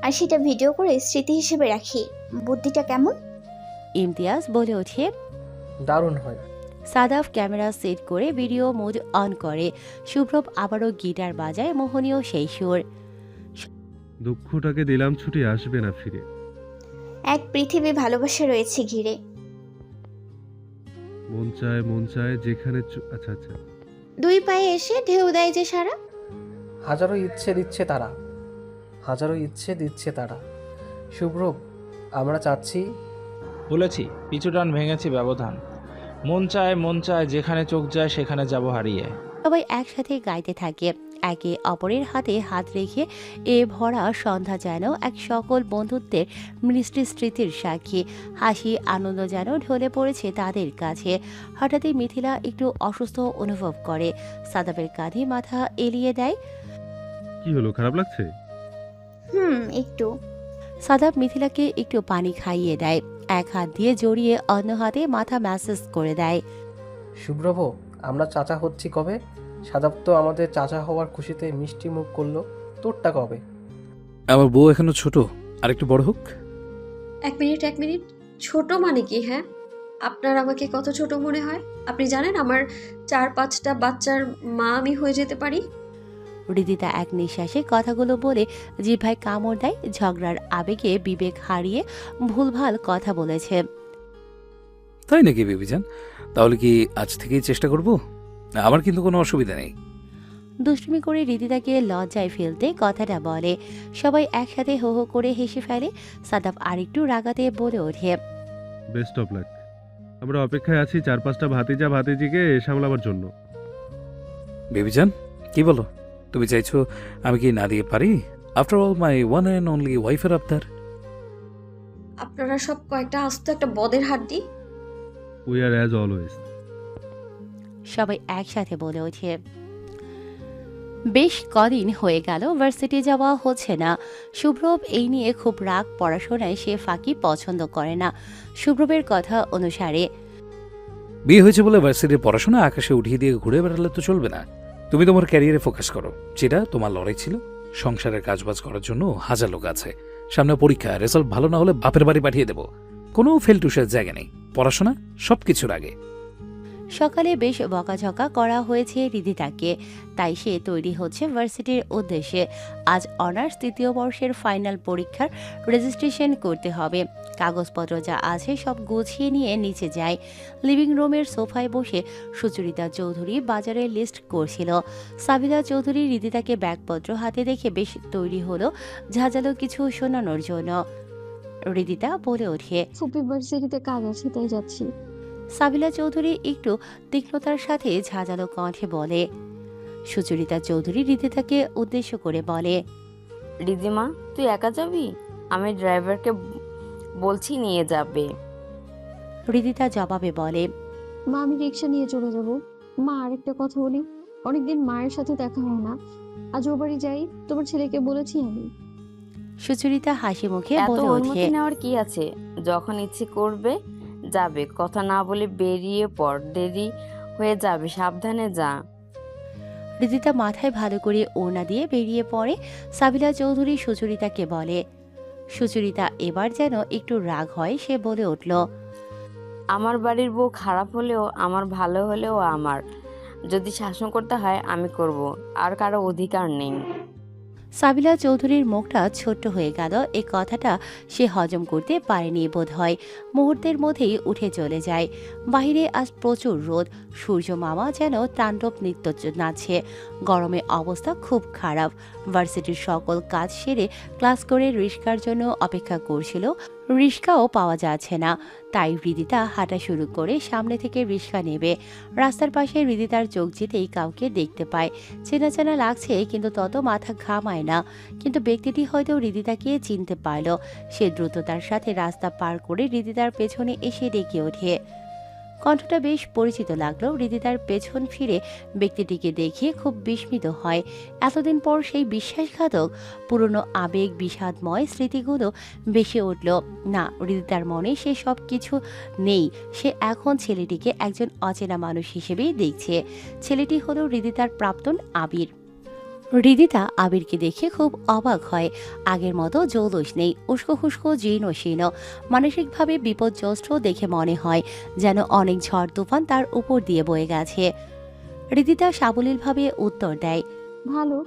আর সেটা ভিডিও করে স্মৃতি হিসেবে রাখি। বুদ্ধিটা কেমন?
ইমতিয়াজ বলে ওঠে,
দারুণ হয়।
সাদাফ ক্যামেরা সেট করে ভিডিও মোড অন করে। শুভ্রব আবারও গিটার বাজায় মোহনীয় সেই সুর।
দুঃখটাকে দিলাম ছুটি, আসবে না ফিরে।
এক পৃথিবী ভালোবাসা রয়েছে ঘিরে।
মন চায় যেখানে আচ্ছা আচ্ছা।
দুই পায়ে এসে ঢেউ দেয় যে সারা।
হাজারো ইচ্ছে দিচ্ছে তারা, হাজারো ইচ্ছে দিচ্ছে তারা। শুভ্র, আমরা চাচ্ছি।
বলেছি পিছু টান ভেঙেছি ব্যবধান। মন চায় যেখানে চোখ যায় সেখানে যাব হারিয়ে।
সবাই একসাথে গাইতে থাকে, একে অপরের হাতে হাত রেখে। এ ভরা সন্ধ্যা যেন এক সকল বন্ধুত্বের মিষ্টি স্মৃতির সাক্ষী। হাসি আনন্দ যেন ঢলে পড়েছে তাদের কাছে। হঠাৎই মিথিলা একটু অসুস্থ অনুভব করে। সাদাবের কাঁধে মাথা এলিয়ে দেয়।
কি হলো, খারাপ লাগছে?
একটু।
সাদাব মিথিলাকে একটু পানি খাইয়ে দেয়, এক হাত দিয়ে জড়িয়ে অন্য হাতে মাথা ম্যাসেজ করে দেয়।
শুভ্রভ, আমরা চাচা হচ্ছি কবে? সাদাব তো আমাদের চাচা হওয়ার খুশিতে মিষ্টি মুখ করলো, তোরটা কবে?
আমার বউ এখনো ছোট, আর একটু বড় হোক।
এক মিনিট, ছোট মানে কি? হ্যাঁ, আপনার আমাকে কত ছোট মনে হয়? আপনি জানেন আমার 4-5টা বাচ্চার মা আমি হয়ে যেতে পারি।
রিদিতা এক নিঃশ্বাসে কথাগুলো বলে জিভায় কামড় দেয়। ঝগড়ার আবেগে বিবেক হারিয়ে ভুলভাল কথা বলেছে।
তাই নাকি বিবিজান? তাহলে কি আজ থেকেই চেষ্টা করব? আমার কিন্তু কোনো অসুবিধা নেই।
দুষ্টুমি করে রিদিতাকে লজ্জায় ফেলতে কথাটা বলে। সবাই একসাথে হো হো করে হেসে ফেলে। সাদাব আরেকটু রাগাতে বলে ওঠে,
বেস্ট অফ লাক। আমরা অপেক্ষায় আছি 4-5টা ভাতিজা ভাতিজিকে সামলাবার জন্য।
বিবিজান কি বলো? তুমি চাইছো আমি কি না দিয়ে পারি? After all my one and only ওয়াইফের আবদার।
আপনারা সব কয়েকটা আস্ত একটা বদের হাড্ডি।
We are as always.
সবাই একসাথে বলে ওঠে। বেশ কদিন হয়ে গেল ভার্সিটি যাওয়া হচ্ছে না। শুভ্রব এই নিয়ে খুব রাগ। পড়াশোনায় সে ফাঁকি পছন্দ করে না। শুভ্রবের কথা অনুসারে
বিয়ে হয়েছে বলে ভার্সিটির পড়াশোনা আকাশে উঠিয়ে দিয়ে ঘুরে বেড়ালে তো চলবে না। তুমি তোমার ক্যারিয়ারে ফোকাস করো, যেটা তোমার লড়াই ছিল। সংসারের কাজবাজ করার জন্য হাজার লোক আছে। সামনে পরীক্ষা, রেজাল্ট ভালো না হলে বাপের বাড়ি পাঠিয়ে দেব। কোনো ফেলটুসের জায়গা নেই। পড়াশোনা সবকিছুর আগে।
সকালে বেশ বকাঝকা করা হয়েছে রিদিতাকে, তাই সে তৈরি হচ্ছে ভার্সিটির উদ্দেশ্যে। আজ অনার্স 3য় বর্ষের ফাইনাল পরীক্ষার রেজিস্ট্রেশন করতে হবে। কাগজপত্র যা আছে সব গুছিয়ে নিয়ে নিচে যায়। লিভিং রুমের সোফায় বসে সুচরিতা চৌধুরী বাজারের লিস্ট করছিল। সাবিলা চৌধুরী রিদিতাকে ব্যাগপত্র হাতে দেখে বেশ তৈরি হলো ঝাঁঝালো কিছু শোনানোর জন্য। রিদিতা বলে ওঠে,
ফুপি ভার্সিটিতে কাজ আছে তাই যাচ্ছি।
সাবিলা চৌধুরী একটু তীক্ষ্ণতার সাথে ঝাঁঝালো কণ্ঠে বলে। সুচরিতা চৌধুরী রিদিতাকে উদ্দেশ্য করে বলে,
রিদিমা তুই একা যাবি? আমি ড্রাইভারকে বলছি নিয়ে যাবে।
রিদিতা জবাবে বলে,
মা আমি রিক্সা নিয়ে চলে যাব। মা আরেকটা কথা বলি, অনেকদিন মায়ের সাথে দেখা হয় না, আজ ও বাড়ি যাই, তোমার ছেলেকে বলেছি আমি।
সুচরিতা হাসি মুখে
এত
বলে ওঠে,
অনুমতি নেওয়ার কি আছে? যখন ইচ্ছে করবে যাবে, কথা না বলে বেরিয়ে পড়, দেরি হয়ে যাবে, সাবধানে যা।
রিদিতা মাথায় ভালো করে ওড়না দিয়ে বেরিয়ে পড়ে। সাবিলা চৌধুরী সুচরিতাকে বলে। সুচরিতা এবার যেন একটু রাগ হয়, সে বলে উঠল,
আমার বাড়ির বউ খারাপ হলেও আমার, ভালো হলেও আমার। যদি শাসন করতে হয় আমি করব, আর কারো অধিকার নেই।
সাবিলা চৌধুরীর মুখটা ছোট্ট হয়ে গেল। এই কথাটা সে হজম করতে পারেনি বোধ হয়। মুহূর্তের মধ্যেই উঠে চলে যায়। বাহিরে আজ প্রচুর রোদ, সূর্য মামা যেন তাণ্ডব নৃত্য নাচছে। গরমে অবস্থা খুব খারাপ। ভার্সিটির সকল কাজ সেরে ক্লাস করে রিস্কার জন্য অপেক্ষা করছিল, রিস্কাও পাওয়া যাচ্ছে না। তাই হৃদিতা হাঁটা শুরু করে সামনে থেকে রিস্কা নেবে। রাস্তার পাশে হৃদিতার চোখ যেতেই কাউকে দেখতে পায়। চেনা চেনা লাগছে, কিন্তু তত মাথা ঘামায় না। কিন্তু ব্যক্তিটি হয়তো হৃদিতাকে চিনতে পারল। সে দ্রুততার সাথে রাস্তা পার করে হৃদিতার পেছনে এসে ডেকে ওঠে। কণ্ঠটা বেশ পরিচিত লাগলো। হৃদিতার পেছন ফিরে ব্যক্তিটিকে দেখে খুব বিস্মিত হয়। এতদিন পর সেই বিশ্বাসঘাতক পুরনো আবেগ বিষাদময় স্মৃতিগুলো ভেসে উঠল। না, হৃদিতার মনে সে সব কিছু নেই। সে এখন ছেলেটিকে একজন অচেনা মানুষ হিসেবেই দেখছে। ছেলেটি হলো হৃদিতার প্রাক্তন আবির। হৃদিতা আবিরকে দেখে খুব অবাক হয়। আগের মতো জৌলুস নেই, উস্কো খুস্কো জীর্ণ শীর্ণ, মানসিকভাবে বিপর্যস্ত দেখে মনে হয় যেন অনেক ঝড় তুফান তার উপর দিয়ে বয়ে গেছে। হৃদিতা সাবলীলভাবে উত্তর দেয়,
ভালো।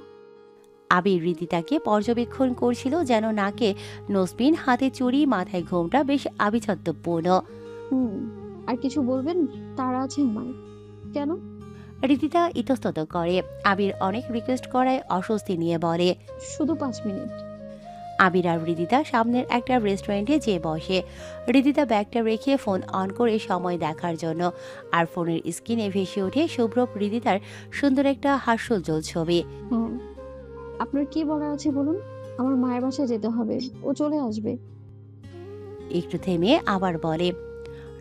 আবির হৃদিতাকে পর্যবেক্ষণ করছিল, যেন নাকে নোসপিন, হাতে চুড়ি, মাথায় ঘোমটা, বেশ আভিজাত্যপূর্ণ।
আর কিছু বলবেন? তারা আছে আমার। কেন?
হৃদিতা ইতস্তত করে। আবির অনেক রিকোয়েস্ট করায় অস্বস্তি নিয়ে বলে,
শুধু 5 মিনিট।
আবির আর হৃদিতা সামনের একটা রেস্টুরেন্টে যেয়ে বসে। হৃদিতা ব্যাগটা রেখে ফোন অন করে সময় দেখার জন্য, আর ফোনের স্ক্রিনে ভেসে ওঠে শুভ্র হৃদিতার সুন্দর একটা হাস্যোজ্জ্বল ছবি।
হ্যাঁ, আপনার কি বলার আছে বলুন? আমার মায়ের বাসায় যেতে হবে, ও চলে আসবে।
একটু থেমে আবার বলে।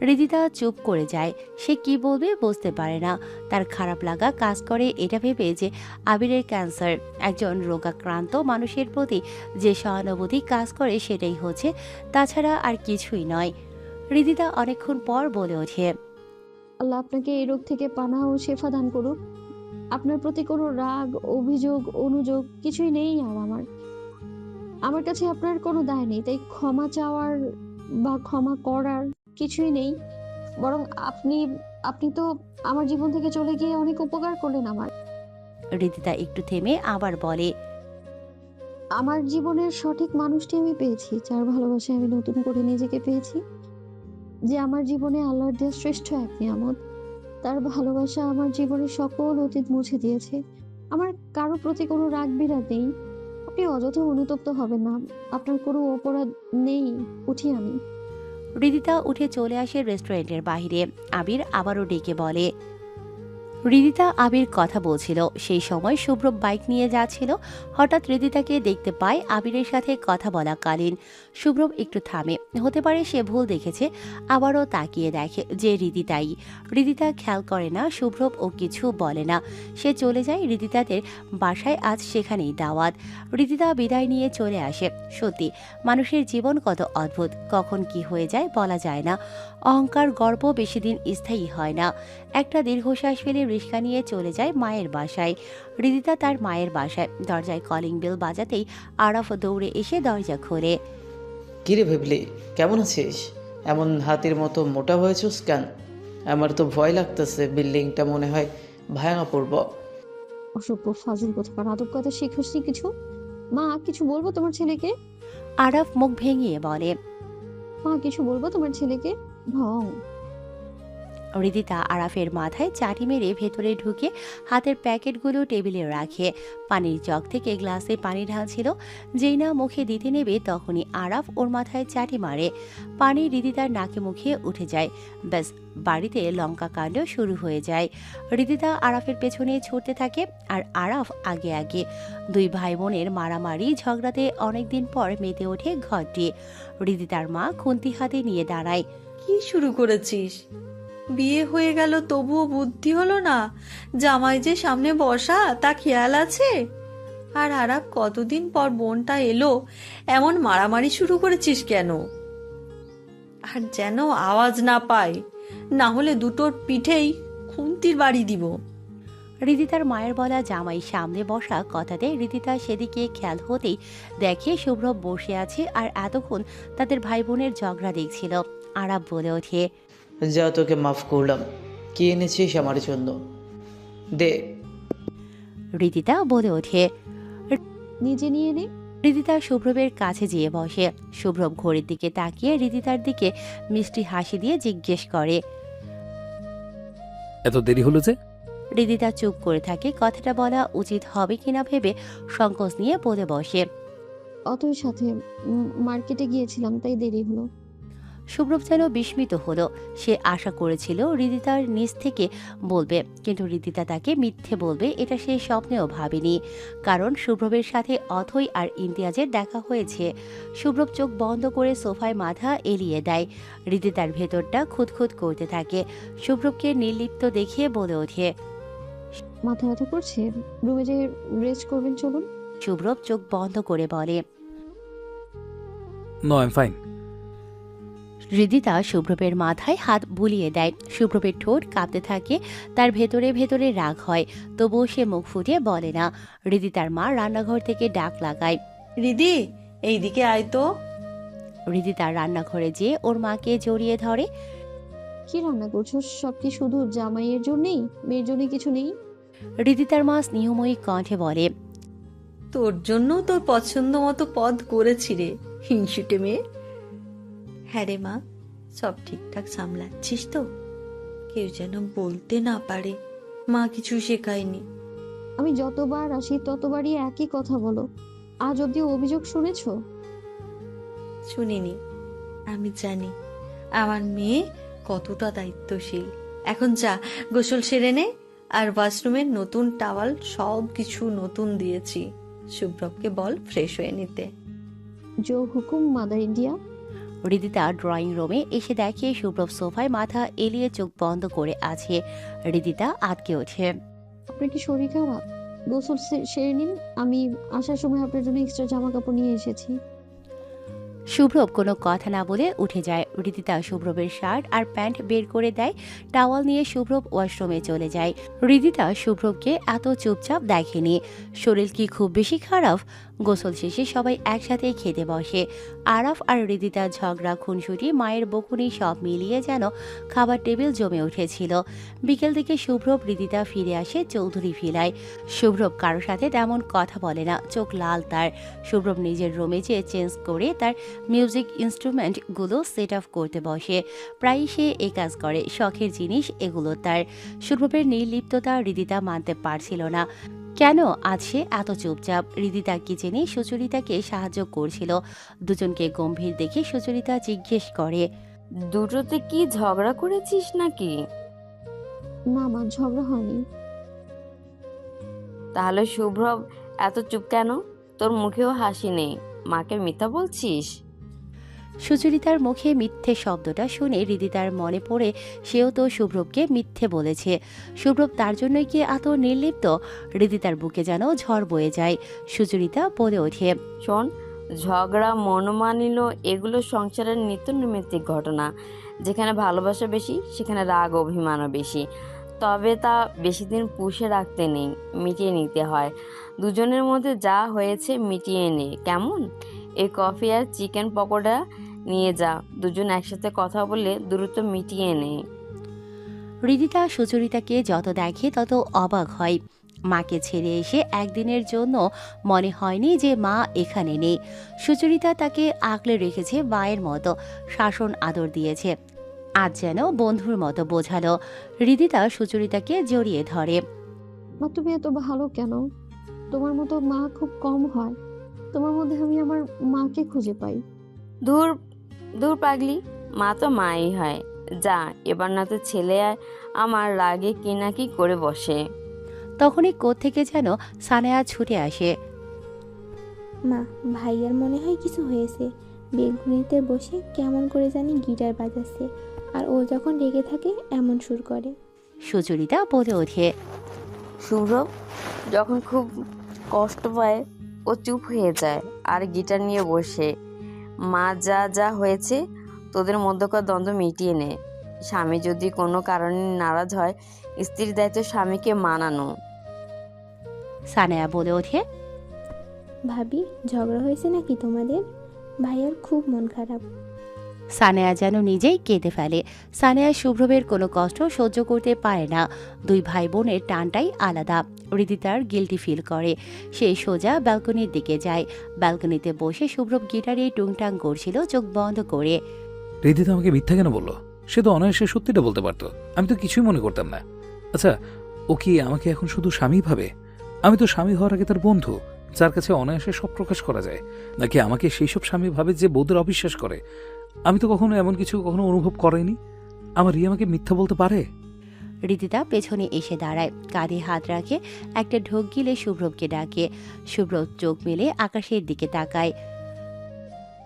হৃদিতা চুপ করে যায়। সে কি বলবে বুঝতে পারে না। তার খারাপ লাগা কাজ করে এটা ভেবে যে আবিরের ক্যান্সার। একজন রোগাক্রান্ত মানুষের প্রতি যে সহানুভূতি কাজ করে সেটাই হচ্ছে, তাছাড়া আর কিছুই নয়। হৃদিতা অনেকক্ষণ পর বলে ওঠে,
আল্লাহ আপনাকে এই রোগ থেকে পানাহ ও শেফা দান করুক। আপনার প্রতি কোনো রাগ, অভিযোগ, অনুযোগ কিছুই নেই। আর আমার কাছে আপনার কোনো দায় নেই, তাই ক্ষমা চাওয়ার বা ক্ষমা করার কিছুই নেই। বরং আপনি তো আমার জীবন থেকে চলে গিয়ে অনেক উপকার করলেন আমার।
হৃদিতা একটু থেমে আবার বলে,
আমার জীবনের সঠিক মানুষটি আমি পেয়েছি, যার ভালোবাসায় আমি নতুন করে নিজেকে পেয়েছি, যে আমার জীবনে আল্লাহর দেওয়া শ্রেষ্ঠ এক নিয়ামত। তার ভালোবাসা আমার জীবনের সকল অতীত মুছে দিয়েছে। আমার কারো প্রতি কোনো রাগ বিরাগ নেই। আপনি অযথা অনুতপ্ত হবেন না, আপনার কোনো অপরাধ নেই। উঠি আমি।
হৃদিতা উঠে চলে আসে রেস্টুরেন্টের বাইরে। আবির আবারও ডেকে বলে। হৃদিতা আবির কথা বলছিল, সেই সময় শুভ্র বাইক নিয়ে যাচ্ছিল। হঠাৎ হৃদিতাকে দেখতে পায় আবিরের সাথে কথা বলাকালীন। শুভ্র একটু থামে, হতে পারে সে ভুল দেখেছে। আবারও তাকিয়ে দেখে যে হৃদিতাই। হৃদিতা খেয়াল করে না শুভ্র ও কিছু বলে না। সে চলে যায় হৃদিতাদের বাসায়। আজ সেখানেই দাওয়াত। হৃদিতা বিদায় নিয়ে চলে আসে। সত্যি মানুষের জীবন কত অদ্ভুত, কখন কি হয়ে যায় বলা যায় না। অহংকার, গর্ব বেশি দিন স্থায়ী হয় না। একটা দীর্ঘশ্বাস ফেলে রিস্কা নিয়ে চলে যায় মায়ের বাসায়। হৃদিতা তার মায়ের বাসায়। দরজায় কলিং বেল বাজাতেই আরাফ দৌড়ে এসে দরজা খোলে।
কিরে ভেবলি, কেমন আছিস? এমন হাতির মতো মোটা হয়েছিস কেন? আমার তো ভয় লাগতেছে, বিল্ডিংটা মনে হয় ভাঙা পড়ব।
অসভ্য ফাজিল কোথাকার, আদব কথা শিখোসনি কিছু? মা, কিছু বলবো তোমার ছেলেকে?
আরাফ মুখ ভেঙিয়ে বলে।
মা, কিছু বলবো তোমার ছেলেকে? ঢং।
রিদিতা আরাফের মাথায় চাটি মেরে ভেতরে ঢুকে হাতের প্যাকেটগুলো টেবিলে রাখে। পানির জগ থেকে গ্লাসে পানি ঢালছিল। যেই না মুখে দিতে নেবে তখনই আরাফ ওর মাথায় চাটি মারে। পানি রিদিতার নাকে মুখে উঠে যায়। ব্যাস, বাড়িতে লঙ্কা কাণ্ড শুরু হয়ে যায়। রিদিতা আরাফের পেছনে ছুটতে থাকে আর আরাফ আগে আগে। দুই ভাই বোনের মারামারি ঝগড়াতে অনেকদিন পর মেতে ওঠে ঘরটি। রিদিতার মা খুন্তি হাতে নিয়ে দাঁড়ায়।
কি শুরু করেছিস? বিয়ে হয়ে গেল তবুও বুদ্ধি হলো না? জামাই যে সামনে বসা তা খেয়াল আছে? আর আরাপ কতদিন পর বোনটা এলো, এমন মারামারি শুরু করেছিস কেন? আর যেন আওয়াজ না পায়, না হলে দুটোর পিঠেই খুন্তির বাড়ি দিব।
রিদিতার মায়ের বলা জামাই সামনে বসা কথাতে রিদিতা সেদিকে খেয়াল হতেই দেখে শুভ্রব বসে আছে আর এতক্ষণ তাদের ভাই বোনের ঝগড়া দেখছিল। আরাপ বলে ওঠে,
যা, তোকে মাফ করলাম। কি এনেছিস আমার জন্য? দে।
রিদিতা বলে ওঠে।
নিজে নিয়ে নে।
রিদিতা শুভ্রবের কাছে যেয়ে বসে। শুভ্রব ঘড়ির দিকে তাকিয়ে রিদিতার দিকে মিষ্টি হাসি দিয়ে জিজ্ঞেস করে,
এত দেরি হলো যে?
রিদিতা চুপ করে থাকে। কথাটা বলা উচিত হবে কিনা ভেবে সংকোচ নিয়ে বলে বসে,
অতই সাথে মার্কেটে গিয়েছিলাম, তাই দেরি হলো।
শুভ্রব যেন বিস্মিত হলো। সে আশা করেছিল রিদিতার নিজ থেকে বলবে, কিন্তু রিদিতা তাকে মিথ্যে বলবে এটা সে স্বপ্নেও ভাবেনি। কারণ শুভ্রবের সাথে অথই আর ইমতিয়াজের দেখা হয়েছে। শুভ্রব চোখ বন্ধ করে সোফায় মাথা এলিয়ে দেয়। রিদিতার ভেতরটা খুঁতখুত করতে থাকে। শুভ্রবকে নির্লিপ্ত দেখিয়ে বলে ওঠে,
মাথা ব্যথা করছে, রুমে যে রেস্ট করবেন, চলুন।
শুভ্রব চোখ বন্ধ করে বলে,
no, I am fine.
Ridita শুভ্রবের মাথায় হাত বুলিয়ে দেয়। শুভ্রবের ঠোঁট কাঁপতে থাকে। তার ভেতরে ভেতরে রাগ হয়, তবুও সে মুখ ফুটিয়ে বলে না। রিদিতার মা রান্নাঘর থেকে ডাক লাগায়,
রিদি, এইদিকে আয় তো।
রিদিতা রান্নাঘরে যেয়ে ওর মাকে জড়িয়ে ধরে।
কি রান্না করছো? সব কি শুধু জামাইয়ের জন্যই? মেয়ের জন্য কিছু নেই?
রিদিতার মা স্নেহময়ী কণ্ঠে বলে,
তোর জন্য তোর পছন্দ মতো পদ করেছি রে, হিংসুটে মেয়ে। হ্যাঁ রে মা, সব ঠিকঠাক সামলাচ্ছিস তো? কেউ যেন বলতে না পারে মা কিছু শেখায়নি।
আমি যতবার আসি ততবারই একই কথা বলো। আজ অব্দি অভিযোগ শুনেছো?
শুনিনি। আমি জানি আমার মেয়ে কতটা দায়িত্বশীল। এখন যা, গোসল সেরে নে। আর ওয়াশরুমের নতুন টাওয়াল সব কিছু নতুন দিয়েছি। শুভ্রবকে বল ফ্রেশ হয়ে নিতে।
জো হুকুম মাদার ইন্ডিয়া।
রিদিতা ড্রয়িং রুমে এসে দেখে শুভ্রব সোফায় মাথা এলিয়ে চোখ বন্ধ করে আছে। রিদিতা আটকে ওঠে,
আপনার কি শরীর খারাপ? গোসল সেরে নিন, আমি আসার সময় আপনার জন্য এক্সট্রা জামা কাপড় নিয়ে এসেছি।
শুভ্রব কোনো কথা না বলে উঠে যায়। রিদিতা শুভ্রবের শার্ট আর প্যান্ট বের করে দেয়। টাওয়াল নিয়ে শুভ্রব ওয়াশরুমে চলে যায়। রিদিতা শুভ্রবকে এত চুপচাপ দেখেনি। শরীর কি খুব বেশি খারাপ? গোসল শেষে সবাই একসাথে খেতে বসে। আরাফ আর রিদিতার ঝগড়া, খুনসুটি, মায়ের বকুনি সব মিলিয়ে যেন খাবার টেবিল জমে উঠেছিল। বিকেল দিকে শুভ্রব রিদিতা ফিরে আসে চৌধুরী ভিলায়। শুভ্রব কারোর সাথে তেমন কথা বলে না, চোখ লাল তার। শুভ্রব নিজের রুমে যেয়ে চেঞ্জ করে তার মিউজিক ইনস্ট্রুমেন্টগুলো সেট আপ করতে বসে। প্রায়ই সে এ কাজ করে, শখের জিনিস এগুলো তার। শুভ্রবের নির্লিপ্ততা রিদিতা মানতে পারছিল না। কেন আজ সে এত চুপচাপ? রিদিতা কিচেনে সুচরিতাকে সাহায্য করছিল। দুজনকে গম্ভীর দেখে সুচরিতা জিজ্ঞেস করে,
দুটোতে কি ঝগড়া করেছিস নাকি?
না মা, ঝগড়া হয়নি।
তাহলে শুভ্রব এত চুপ কেন? তোর মুখেও হাসি নেই, মাকে মিথ্যা বলছিস?
সুচরিতার মুখে মিথ্যে শব্দটা শুনে রিদিতার মনে পড়ে সেও তো শুভ্রবকে মিথ্যে বলেছে। শুভ্রব তার জন্যই কি এত নির্লিপ্ত? রিদিতার বুকে যেন ঝড় বয়ে যায়। সুচরিতা বলে ওঠে,
শোন, ঝগড়া, মনোমালিন্য এগুলো সংসারের নিত্য নৈমিত্তিক ঘটনা। যেখানে ভালোবাসা বেশি সেখানে রাগ অভিমানও বেশি। তবে তা বেশি দিন পুষে রাখতে নেই, মিটিয়ে নিতে হয়। দুজনের মধ্যে যা হয়েছে মিটিয়ে নে, কেমন? এই কফি আর চিকেন পকোড়া নিয়ে যা, দুজন একসাথে কথা বলে দ্রুত মিটিয়ে নে।
হৃদিতা সুচরিতাকে যত দেখে তত অবাক হয়। মাকে ছেড়ে এসে একদিনের জন্য মনে হয়নি যে মা এখানে নেই। সুচরিতা তাকে আগলে রেখেছে মায়ের মতো, শাসন আদর দিয়েছে। আজ যেন বন্ধুর মতো বোঝালো। হৃদিতা সুচরিতাকে জড়িয়ে ধরে।
মা তুমি এত ভালো কেন? তোমার মতো মা খুব কম হয়। তোমার মধ্যে আমি আমার মাকে খুঁজে পাই।
দূর দূর পাগলি, মা তো মাই হয়। যা, এবার না তো ছেলে আমার রাগে কি না কি করে বসে।
তখনই কোত্থেকে যেন সানেয়া ছুটে আসে।
মা, ভাইয়ার মনে হয় কিছু হয়েছে। বেলকুনিতে বসে কেমন করে জানি গিটার বাজাচ্ছে, আর ও যখন রেগে থাকে এমন সুর করে।
সুচরিতা বলে ওঠে।
শুভ্র যখন খুব কষ্ট পায় ও চুপ হয়ে যায় আর গিটার নিয়ে বসে। মা যা যা হয়েছে তোদের মধ্যকার দ্বন্দ্ব মিটিয়ে নে। স্বামী যদি কোনো কারণে নারাজ হয়, স্ত্রীর দায়িত্ব স্বামীকে মানানো।
সানেয়া বলে ওঠে।
ভাবি, ঝগড়া হয়েছে নাকি তোমাদের? ভাইয়ার খুব মন খারাপ।
সানেয়া যেন নিজেই কেঁদে ফেলে। সানেয়া শুভ্রবের কোনো কষ্ট সহ্য করতে পারে না। দুই ভাই বোনের টানটাই আলাদা। হৃদিতার গিল্টি ফিল করে। সে সোজা ব্যালকনির দিকে যায়। ব্যালকনিতে বসে শুভ্রব গিটারে টুংটাং করছিল চোখ বন্ধ করে।
হৃদিতা আমাকে মিথ্যা কেন বললো? সে তো অনায়াসে সত্যিটা বলতে পারতো। আমি তো কিছুই মনে করতাম না। আচ্ছা, ও কি আমাকে এখন শুধু স্বামী ভাবে? আমি তো স্বামী হওয়ার আগে তার বন্ধু, যার কাছে অনায়াসে সব প্রকাশ করা যায়। নাকি আমাকে সেই সব স্বামী ভাবে যে বউদের অবিশ্বাস করে? আমি তো কখনো এমন কিছু কখনো অনুভব করাইনি। আমার রিয়া আমাকে মিথ্যা বলতে পারে?
হৃদিতা পেছনে এসে দাঁড়ায়, কাঁধে হাত রাখে, একটা ঢোক গিলে শুভ্রবকে ডাকে। শুভ্রব চোখ মেলে আকাশের দিকে তাকায়।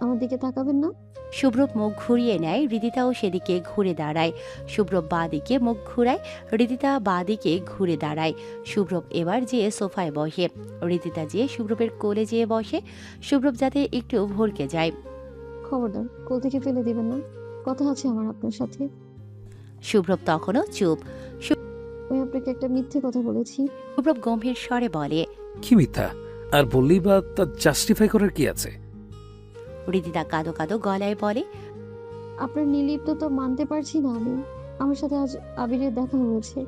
আমার দিকে তাকাবেন না?
শুভ্রব মুখ ঘুরিয়ে নেয়। হৃদিতাও সেদিকে ঘুরে দাঁড়ায়। শুভ্রব বাঁ দিকে মুখ ঘুরায়। হৃদিতা বাঁ দিকে ঘুরে দাঁড়ায়। শুভ্রব এবার যেয়ে সোফায় বসে। হৃদিতা যেয়ে শুভ্রবের কোলে যেয়ে বসে। শুভ্রব যাতে একটু ভরকে যায়।
খবরদার, কোল থেকে ফেলে দিবেন না। কথা আছে আমার আপনার সাথে।
শুভ্রব তখনও চুপ।
আমি আপনাকে একটা মিথ্যে কথা বলেছি।
শুভ্রব গম্ভীর স্বরে বলে।
কি মিথ্যা? আর বললেই বা তা জাস্টিফাই করার কি আছে?
হৃদিতা কাঁদো কাঁদো গলায় বলে।
আপনার নির্লিপ্ততা মানতে পারছি না আমি। আমার সাথে আজ আবিরের দেখা হয়েছে।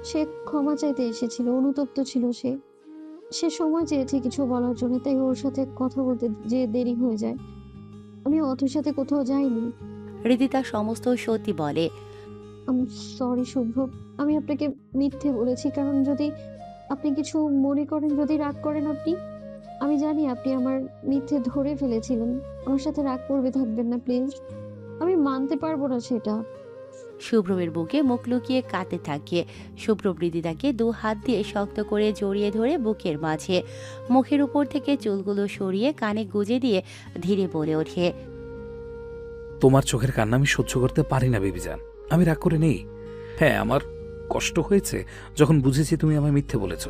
সে ক্ষমা চাইতে এসেছিল, অনুতপ্ত ছিল সে। সে সময় চেয়েছে কিছু বলার জন্য, তাই ওর সাথে কথা বলতে যে দেরি হয়ে যায়। আমি অথর সাথে কোথাও যাইনি।
হৃদিতা সমস্ত সত্যি বলে।
আমি সরি শুভ্র, আমি আপনাকে মিথ্যে বলেছি। কারণ যদি আপনি কিছু মনে করেন, যদি রাগ করেন আপনি, আমি জানি আপনি আমার মিথ্যে ধরে ফেলেছিলেন। আমার সাথে রাগ করবে থাকবেন না প্লিজ। আমি মানতে পারবো না সেটা।
শুভ্রবের বুকে মুখ লুকিয়ে কাঁদতে থাকে। শুভ্রব হৃদিতাকে দু হাত দিয়ে শক্ত করে জড়িয়ে ধরে বুকের মাঝে মুখের উপর থেকে চুলগুলো সরিয়ে কানে গুজে দিয়ে ধীরে বলে ওঠে।
তোমার চোখের কান্না আমি সহ্য করতে পারি না বেবিজান। আমি রাগ করে নেই। হ্যাঁ, আমার কষ্ট হয়েছে যখন বুঝেছি তুমি আমায় মিথ্যে বলেছ।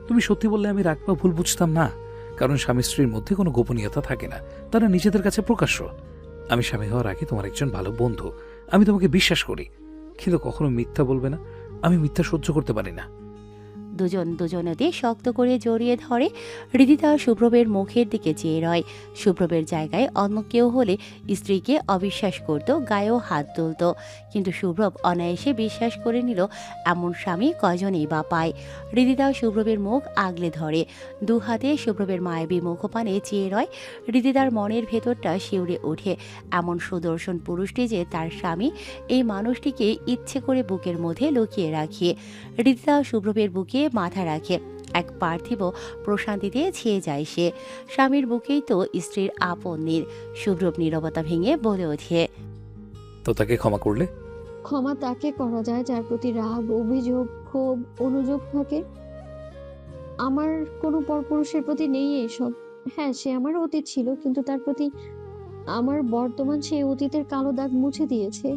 তুমি সত্যি বললে আমি রাগ বা ভুল বুঝতাম না। কারণ স্বামী স্ত্রীর মধ্যে কোনো গোপনীয়তা থাকে না, তারা নিজেদের কাছে প্রকাশ্য। আমি স্বামী হওয়ার আগে তোমার একজন ভালো বন্ধু। আমি তোমাকে বিশ্বাস করি, কিন্তু কখনো মিথ্যা বলবে না। আমি মিথ্যা সহ্য করতে পারি না।
দুজন দুজনেদের শক্ত করে জড়িয়ে ধরে। হৃদিতা শুভ্রবের মুখের দিকে চেয়ে রয়। শুভ্রবের জায়গায় অন্য কেউ হলে স্ত্রীকে অবিশ্বাস করত, গায়েও হাত তুলত। কিন্তু শুভ্রব অনায়াসে বিশ্বাস করে নিল এমন স্বামী কয়জনই বা পায়। হৃদিতা শুভ্রবের মুখ আগলে ধরে, দু হাতে শুভ্রবের মায়াবী মুখপানে চেয়ে রয়। হৃদিতার মনের ভেতরটা শিউরে ওঠে। এমন সুদর্শন পুরুষটি যে তার স্বামী, এই মানুষটিকে ইচ্ছে করে বুকের মধ্যে লুকিয়ে রাখে। হৃদিতা শুভ্রবের বুকে মাথা রাখে। এক পার্থিব প্রশান্তিতে ছেয়ে যায় সে। স্বামীর বুকেই তো স্ত্রীর আপন নীর। শুভ্রব নীরবতা ভেঙে বলে ওঠে।
তো তাকে ক্ষমা করলে?
ক্ষমা তাকে করা যায় যার প্রতি রাগ, অভিযোগ, ক্ষোভ, অনুযোগ থাকে। আমার কোনো পরপুরুষের প্রতি নেই এইসব। হ্যাঁ, সে আমার অতীত ছিল, কিন্তু তার প্রতি আমার বর্তমান সেই অতীতের কালো দাগ মুছে দিয়েছে।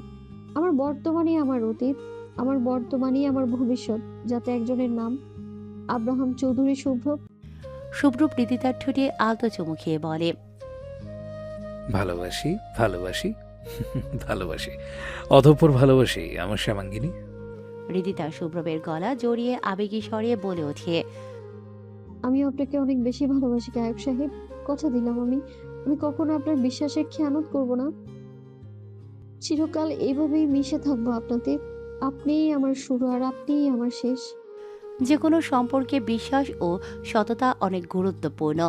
আমার বর্তমানই আমার অতীত, আমার বর্তমানই আমার ভবিষ্যৎ, যাতে একজনের নাম আব্রাহাম চৌধুরী শুভ্র।
শুভ্রব হৃদিতার ঠোঁটে আলতো চুমু খেয়ে বলে।
ভালোবাসি, ভালোবাসি, ভালোবাসি, অতঃপর ভালোবাসি আমার শ্যামাঙ্গিনী।
হৃদিতা শুভ্রবের গলা জড়িয়ে আবেগী স্বরে বলে ওঠে।
আমি আপনাকে অনেক বেশি ভালোবাসি গায়ক সাহেব। কথা দিলাম আমি কখনো আপনার বিশ্বাসের খেয়ানত করব না। চিরকাল এইভাবেই মিশে থাকবো আপনাতে। আপনিই আমার শুরু আর আপনিই আমার শেষ।
যে কোনো সম্পর্কে বিশ্বাস ও সততা অনেক গুরুত্বপূর্ণ।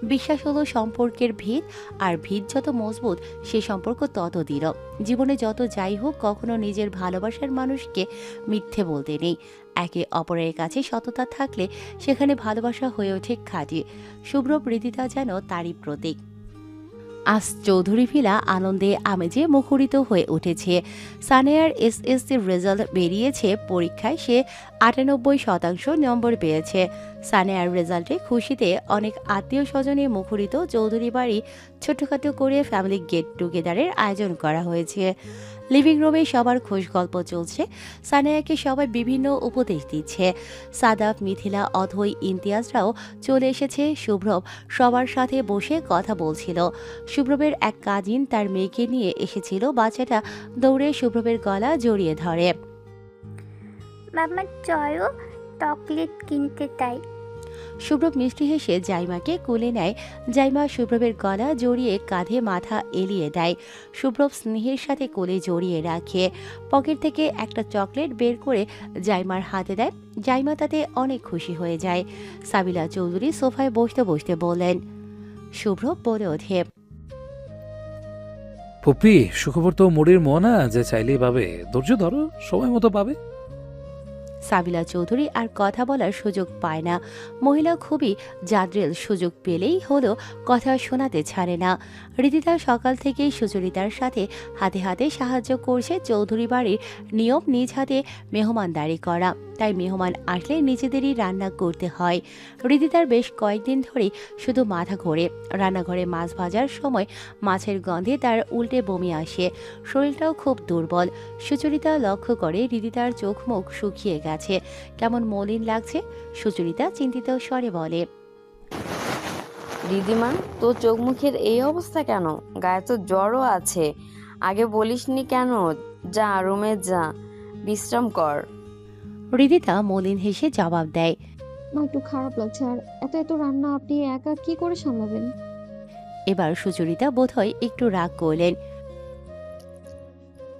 বিশ্বাস হলো সম্পর্কের ভিত, আর ভিত যত মজবুত সে সম্পর্ক তত দৃঢ়। জীবনে যত যাই হোক, কখনো নিজের ভালোবাসার মানুষকে মিথ্যে বলতে নেই। একে অপরের কাছে সততা থাকলে সেখানে ভালোবাসা হয়ে ওঠে খাঁটি। শুভ্র প্রীতিতা যেন তারই প্রতীক। আজ চৌধুরী ভিলা আনন্দে আমেজে মুখরিত হয়ে উঠেছে। সানেয়ার এসএসসির রেজাল্ট বেরিয়েছে। পরীক্ষায় সে ৯৮% নম্বর পেয়েছে। সানেয়ার রেজাল্টে খুশিতে অনেক আত্মীয় স্বজনে মুখরিত চৌধুরী বাড়ি ছোটখাটো করে ফ্যামিলি গেট টুগেদারের আয়োজন করা হয়েছে। লিভিং রুমে সবার খোশ গল্প চলছে। সানেয়াকে সবাই বিভিন্ন উপদেশ দিচ্ছে। সাদাফ, মিথিলা, অথই, ইমতিয়াজরাও চলে এসেছে। শুভ্রব সবার সাথে বসে কথা বলছিল। শুভ্রবের এক কাজিন তার মেয়েকে নিয়ে এসেছিল। বাচ্চাটা দৌড়ে শুভ্রবের গলা জড়িয়ে ধরে।
মামা চলো চকলেট কিনতে তাই।
শুভ্রব মিষ্টি হেসে জাইমাকে কোলে নেয়। জাইমা শুভ্রবের গলা জড়িয়ে কাঁধে মাথা এলিয়ে দেয়। শুভ্রব স্নেহের সাথে কোলে জড়িয়ে রাখে। পকেট থেকে একটা চকলেট বের করে জাইমার হাতে দেয়। জাইমা তাতে অনেক খুশি হয়ে যায়। সাবিলা চৌধুরী সোফায় বসতে বসতে বললেন। শুভ্রব বলে ওঠে,
ফুপি, সুখবর তো মুড়ির মোনা যে চাইলেই পাবে। ধৈর্য ধরো, সময় মতো পাবে।
সাবিলা চৌধুরী আর কথা বলার সুযোগ পায় না। মহিলা খুবই জাদ্রেল, সুযোগ পেলেই হলো কথা শোনাতে ছাড়ে না। রিদিতা সকাল থেকেই সুচরিতার সাথে হাতে হাতে সাহায্য করছে। চৌধুরী বাড়ির নিয়ম নিজ হাতে মেহমানদারি করা, তাই মেহমান আসলে নিজেদেরই রান্না করতে হয়। রিদিতার বেশ কয়েকদিন ধরেই শুধু মাথা ঘোরে। রান্নাঘরে মাছ ভাজার সময় মাছের গন্ধে তার উল্টে বমি আসে। শরীরটাও খুব দুর্বল। সুচরিতা লক্ষ্য করে রিদিতার চোখ মুখ শুকিয়ে গেছে, কেমন মলিন লাগছে। সুচরিতা চিন্তিত স্বরে বলে,
দিদিমা, তোর চোখ মুখের এই অবস্থা কেন? গায়ে তো জ্বরও আছে। আগে বলিসনি কেন? যা রুমে যা, বিশ্রাম কর।
রিদিতা মলিন হেসে জবাব দেয়,
মা, একটু খারাপ লাগছে। আর এত এত রান্না আপনি একা কি করে সামলাবেন?
এবার সুচরিতা বোধহয় একটু রাগ করলেন।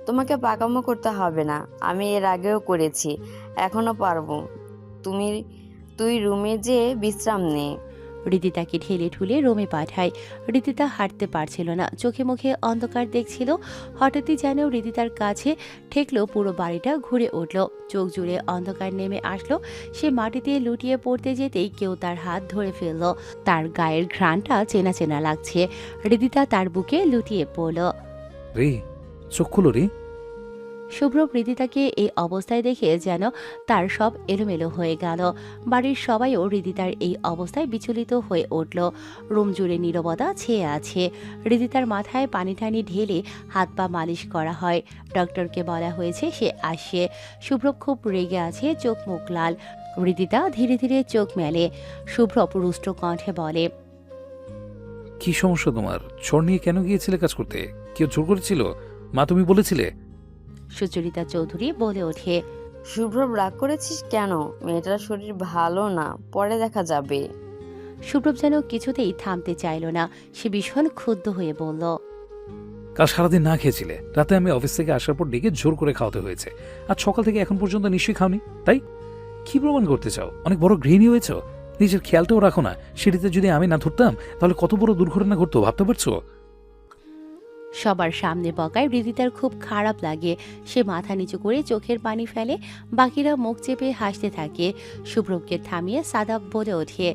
তোমাকে পাকামো করতে হবে না, আমি এর আগেও করেছি, এখনো পারবো। তুই রুমে যেয়ে বিশ্রাম নে।
রিদিতাকে ঢেলে ঢুলে রুমে পাঠায়। রিদিতা হাঁটতে পারছিল না, চোখে মুখে অন্ধকার দেখছিল। হঠাৎই যেন রিদিতার কাছে ঠেকলো, পুরো বাড়িটা ঘুরে উঠল। চোখ জুড়ে অন্ধকার নেমে আসলো। সে মাটিতে লুটিয়ে পড়তে যেতেই কেউ তার হাত ধরে ফেলল। তার গায়ের ঘ্রাণটা চেনা চেনা লাগছে। রিদিতা তার বুকে লুটিয়ে পড়ল।
রে, চোখ খুলো রে।
শুভ্র রিদিতাকে এই অবস্থায় দেখে যেন তার সব এলোমেলো হয়ে গেল। বাড়ির সবাইও রিদিতার এই অবস্থায় বিচলিত হয়ে উঠল। রুম জুড়ে নীরবতা ছেয়ে আছে। রিদিতার মাথায় পানি টানি ঢেলে হাত পা মালিশ করা হয়। ডক্টরকে বলা হয়েছে সে আসে। শুভ্র খুব রেগে আছে, চোখ মুখ লাল। রিদিতা ধীরে ধীরে চোখ মেলে। শুভ্র রুষ্ট কণ্ঠে বলে,
কি সমস্যা তোমার? জ্বর নিয়ে কেন গিয়েছিলে কাজ করতে? কেউ জোর করেছিল? মা, তুমি বলেছিলে?
সুচরিতা চৌধুরী বলে ওঠে,
শুভ্রব, রাগ করেছিস কেন? মেয়েটার শরীর ভালো না, পরে দেখা যাবে।
শুভ্রব যেন কিছুতেই থামতে চাইল না। সে ভীষণ ক্ষুব্ধ হয়ে বলল,
কাল সারাদিন না খেয়েছিলে, রাতে আমি অফিস থেকে আসার পর ডেকে জোর করে খাওয়াতে হয়েছে। আর সকাল থেকে এখন পর্যন্ত নিশ্চয়ই খাওনি, তাই? কি প্রমাণ করতে চাও? অনেক বড় গৃহিণী হয়েছ, নিজের খেয়ালটাও রাখো না। সিঁড়িতে যদি আমি না ধরতাম তাহলে কত বড় দুর্ঘটনা ঘটতো ভাবতে পারছো?
সবার সামনে বকায় রিদিতার খুব খারাপ লাগে। সে মাথা নিচু করে চোখের পানি ফেলে। বাকিরা মুখ চেপে হাসতে থাকে। শুভ্রবকে থামিয়ে সাদাব বলে ওঠে,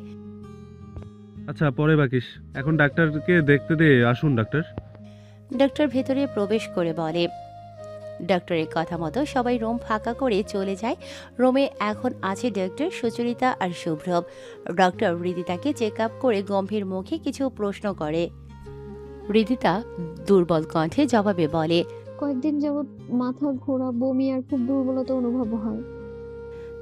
আচ্ছা, পরে বাকিস। এখন ডাক্তারকে দেখতে দে। আসুন ডাক্তার।
ডক্টর ভেতরে প্রবেশ করে বলে। ডক্টরের কথা মতো সবাই রুম ফাঁকা করে চলে যায়। রুমে এখন আছে ডক্টর, সুচরিতা আর শুভ্রব। ডক্টর রিদিতাকে চেক আপ করে গম্ভীর মুখে কিছু প্রশ্ন করে। রিদিতা দুর্বল কণ্ঠে জবাবে বলে,
কয়েকদিন যাবৎ মাথা ঘোরা, বমি আর খুব দুর্বলতা অনুভব হয়।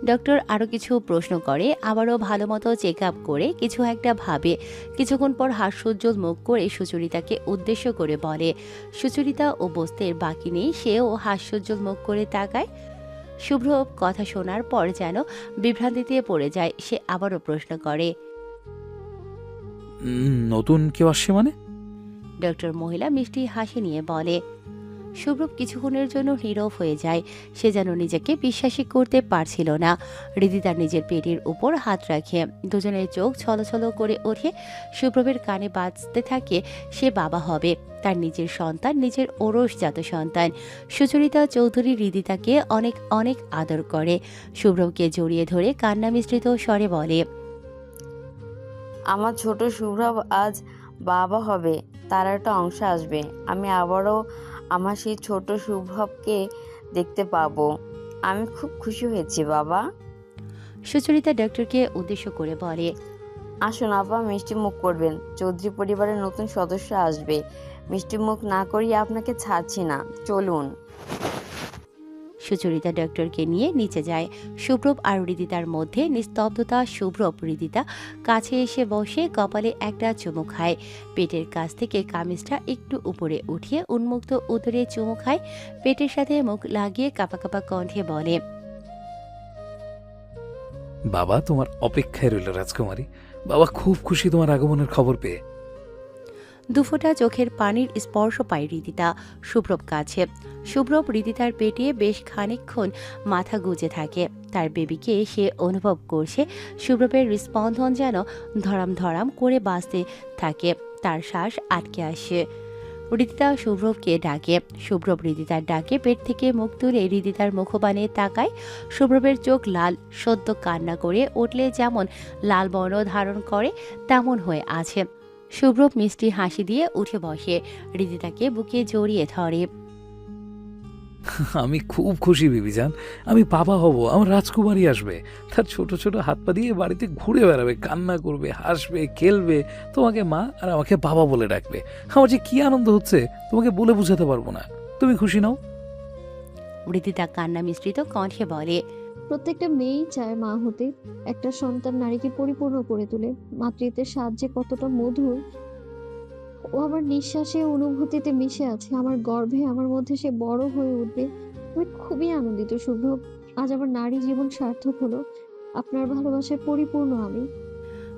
ডক্টর আরও কিছু প্রশ্ন করে, আবারও ভালো মতো চেক আপ করে কিছু একটা ভাবে। কিছুক্ষণ পর হাস্যোজ্জ্বল মুখ করে সুচরিতাকে উদ্দেশ্য করে বলে। সুচরিতা ও বসতে বাকি নেই, সেও হাস্যোজ্জ্বল মুখ করে তাকায়। শুভ্র কথা শোনার পর যেন বিভ্রান্তিতে পড়ে যায়। সে আবারও প্রশ্ন করে,
নতুন কেউ আসছে মানে?
ডক্টর মহিলা মিষ্টি হাসি নিয়ে বলে। শুভ্রব কিছুক্ষণের জন্য নীরব হয়ে যায়। সে যেন নিজেকে বিশ্বাসই করতে পারছিল না। হৃদিতা নিজের পেটের উপর হাত রাখে। দুজনের চোখ ছলছল করে ওঠে। শুভ্রবের কানে বাজতে থাকে সে বাবা হবে, তার নিজের সন্তান, নিজের ওরসজাত সন্তান। সুচরিতা চৌধুরী হৃদিতাকে অনেক অনেক আদর করে। শুভ্রবকে জড়িয়ে ধরে কান্না মিশ্রিত স্বরে বলে,
আমার ছোট শুভ্রব আজ বাবা হবে, তার একটা অংশ আসবে। আমি আবারও আমার সেই ছোট শুভ্রবকে দেখতে পাবো। আমি খুব খুশি হয়েছি বাবা।
সুচরিতা ডক্টরকে উদ্দেশ্য করে বলে,
আসুন আপা, মিষ্টি মুখ করবেন। চৌধুরী পরিবারের নতুন সদস্য আসবে, মিষ্টি মুখ না করিয়ে আপনাকে ছাড়ছি না, চলুন।
সুচরিতা ডক্টরকে নিয়ে নিচে যায়। শুভ্রব আর হৃদিতার মধ্যে নিস্তব্ধতা। শুভ্রব হৃদিতা কাছে এসে বসে, কপালে একটা চুমু খায়। পেটের কাছ থেকে কামিজটা একটু উপরে উঠিয়ে উন্মুক্ত উদরে চুমু খায়। পেটের সাথে মুখ লাগিয়ে কাঁপা কাঁপা কণ্ঠে বলে,
বাবা তোমার অপেক্ষায় রইল রাজকুমারী। বাবা খুব খুশি তোমার আগমনের খবর পেয়ে।
দুফোঁটা চোখের পানির স্পর্শ পায় হৃদিতা শুভ্রব কাছে। শুভ্রব হৃদিতার পেটে বেশ খানিকক্ষণ মাথা গুজে থাকে। তার বেবিকে সে অনুভব করছে। শুভ্রবের হৃস্পন্দন যেন ধরাম ধরাম করে বাজতে থাকে, তার শ্বাস আটকে আসে। হৃদিতা শুভ্রবকে ডাকে। শুভ্রব হৃদিতার ডাকে পেট থেকে মুখ তুলে হৃদিতার মুখপানে তাকায়। শুভ্রবের চোখ লাল, সদ্য কান্না করে উঠলে যেমন লাল বর্ণ ধারণ করে তেমন হয়ে আছে। শুভ্রব মিষ্টি হাসি দিয়ে উঠে বসে, হৃদিতাকে বুকে জড়িয়ে ধরে।
আমি খুব খুশি বিবিজান, আমি বাবা হব, আমার রাজকুমারী আসবে। তার ছোট ছোট হাত পা দিয়ে বাড়িতে ঘুরে বেড়াবে, কান্না করবে, হাসবে, খেলবে, তোমাকে মা আর আমাকে বাবা বলে ডাকবে। আমার যে কি আনন্দ হচ্ছে তোমাকে বলে বোঝাতে পারবো না। তুমি খুশি নাও?
হৃদিতা কান্না মিশ্রিত কণ্ঠে বলে,
প্রত্যেকটা মেয়েই চায় মা হতে। একটা সন্তান নারীকে পরিপূর্ণ করে তোলে। মাতৃত্বের স্বাদ যে কতটা মধুর ও আমার নিঃশ্বাসে অনুভূতিতে মিশে আছে। আমার গর্ভে, আমার মধ্যে সে বড় হয়ে উঠবে। আমি খুবই আনন্দিত শুভ্রব। আজ আমার নারী জীবন সার্থক হলো। আপনার ভালোবাসায় পরিপূর্ণ আমি।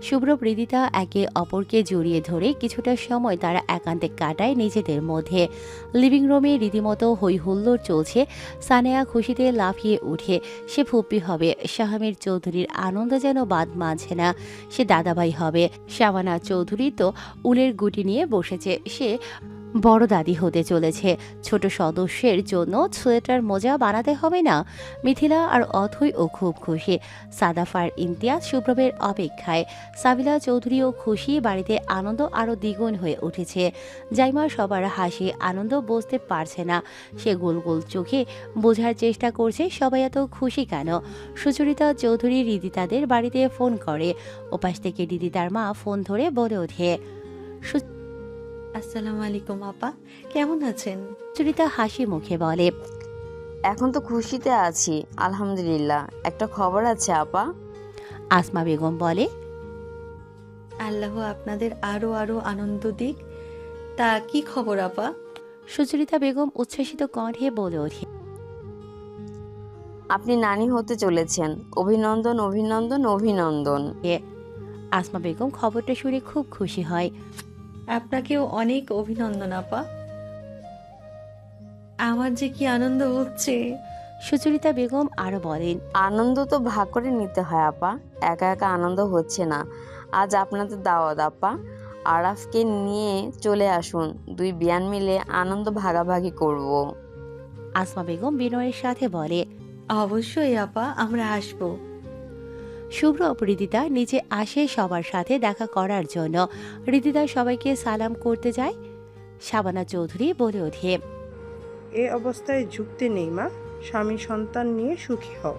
শুভ্রব হৃদিতা একে অপরকে জড়িয়ে ধরে কিছুটা সময় তারা একান্তে কাটায় নিজেদের মধ্যে। লিভিং রুমে রীতিমতো হই হুল্লোড় চলছে। সানেয়া খুশিতে লাফিয়ে উঠে। সে ফুপ্পি হবে। শাহামির চৌধুরীর আনন্দ যেন বাদ মানছে না। সে দাদাভাই হবে। শাবানা চৌধুরী তো উলের গুটি নিয়ে বসেছে। সে বড় দাদি হতে চলেছে। ছোট সদস্যের জন্য সোয়েটার মোজা বানাতে হবে না। মিথিলা আর অথৈও খুব খুশি। সাদাফার ইমতিয়াজ শুভ্রবের অপেক্ষায়। সাবিলা চৌধুরীও খুশি। বাড়িতে আনন্দ আরও দ্বিগুণ হয়ে উঠেছে। জাইমা সবার হাসি আনন্দ বুঝতে পারছে না। সে গোল গোল চোখে বোঝার চেষ্টা করছে সবাই এত খুশি কেন। সুচরিতা চৌধুরী হৃদিতাদের বাড়িতে ফোন করে। ওপাশ থেকে হৃদিতার মা ফোন ধরে বলে ওঠে,
আসসালামু আলাইকুম আপা, কেমন আছেন?
সুচরিতা হাসি মুখে বলে,
এখন তো খুশিতে আছি আলহামদুলিল্লাহ। একটা খবর আছে আপা।
আসমা বেগম বলে,
আল্লাহ আপনাদের আরো আরো আনন্দ দিক। তা কি খবর আপা?
সুচরিতা বেগম উচ্ছ্বাসিত কণ্ঠে বলে ওঠে,
আপনি নানি হতে চলেছেন। অভিনন্দন অভিনন্দন অভিনন্দন।
আসমা বেগম খবরটা শুনে খুব খুশি হয়।
আপনাকেও অনেক অভিনন্দন আপা। আমার যে কি আনন্দ হচ্ছে।
সুচরিতা বেগম আরো বলেন,
আনন্দ তো ভাগ করে নিতে হয় আপা, একা একা আনন্দ হচ্ছে না। আজ আপনাদের দাওয়াত আপা, আরাফকে নিয়ে চলে আসুন, দুই বিয়ান মিলে আনন্দ ভাগাভাগি করব।
আসমা বেগম বিনয়ের সাথে বলে,
অবশ্যই আপা, আমরা আসবো।
শুভ্র হৃদিতা নিচে আসে সবার সাথে দেখা করার জন্য। হৃদিতা সবাইকে সালাম করতে যায়। শাবানা চৌধুরী বলে ওঠে,
এ অবস্থায় যুক্তি নেই মা, স্বামী সন্তান নিয়ে সুখী হও।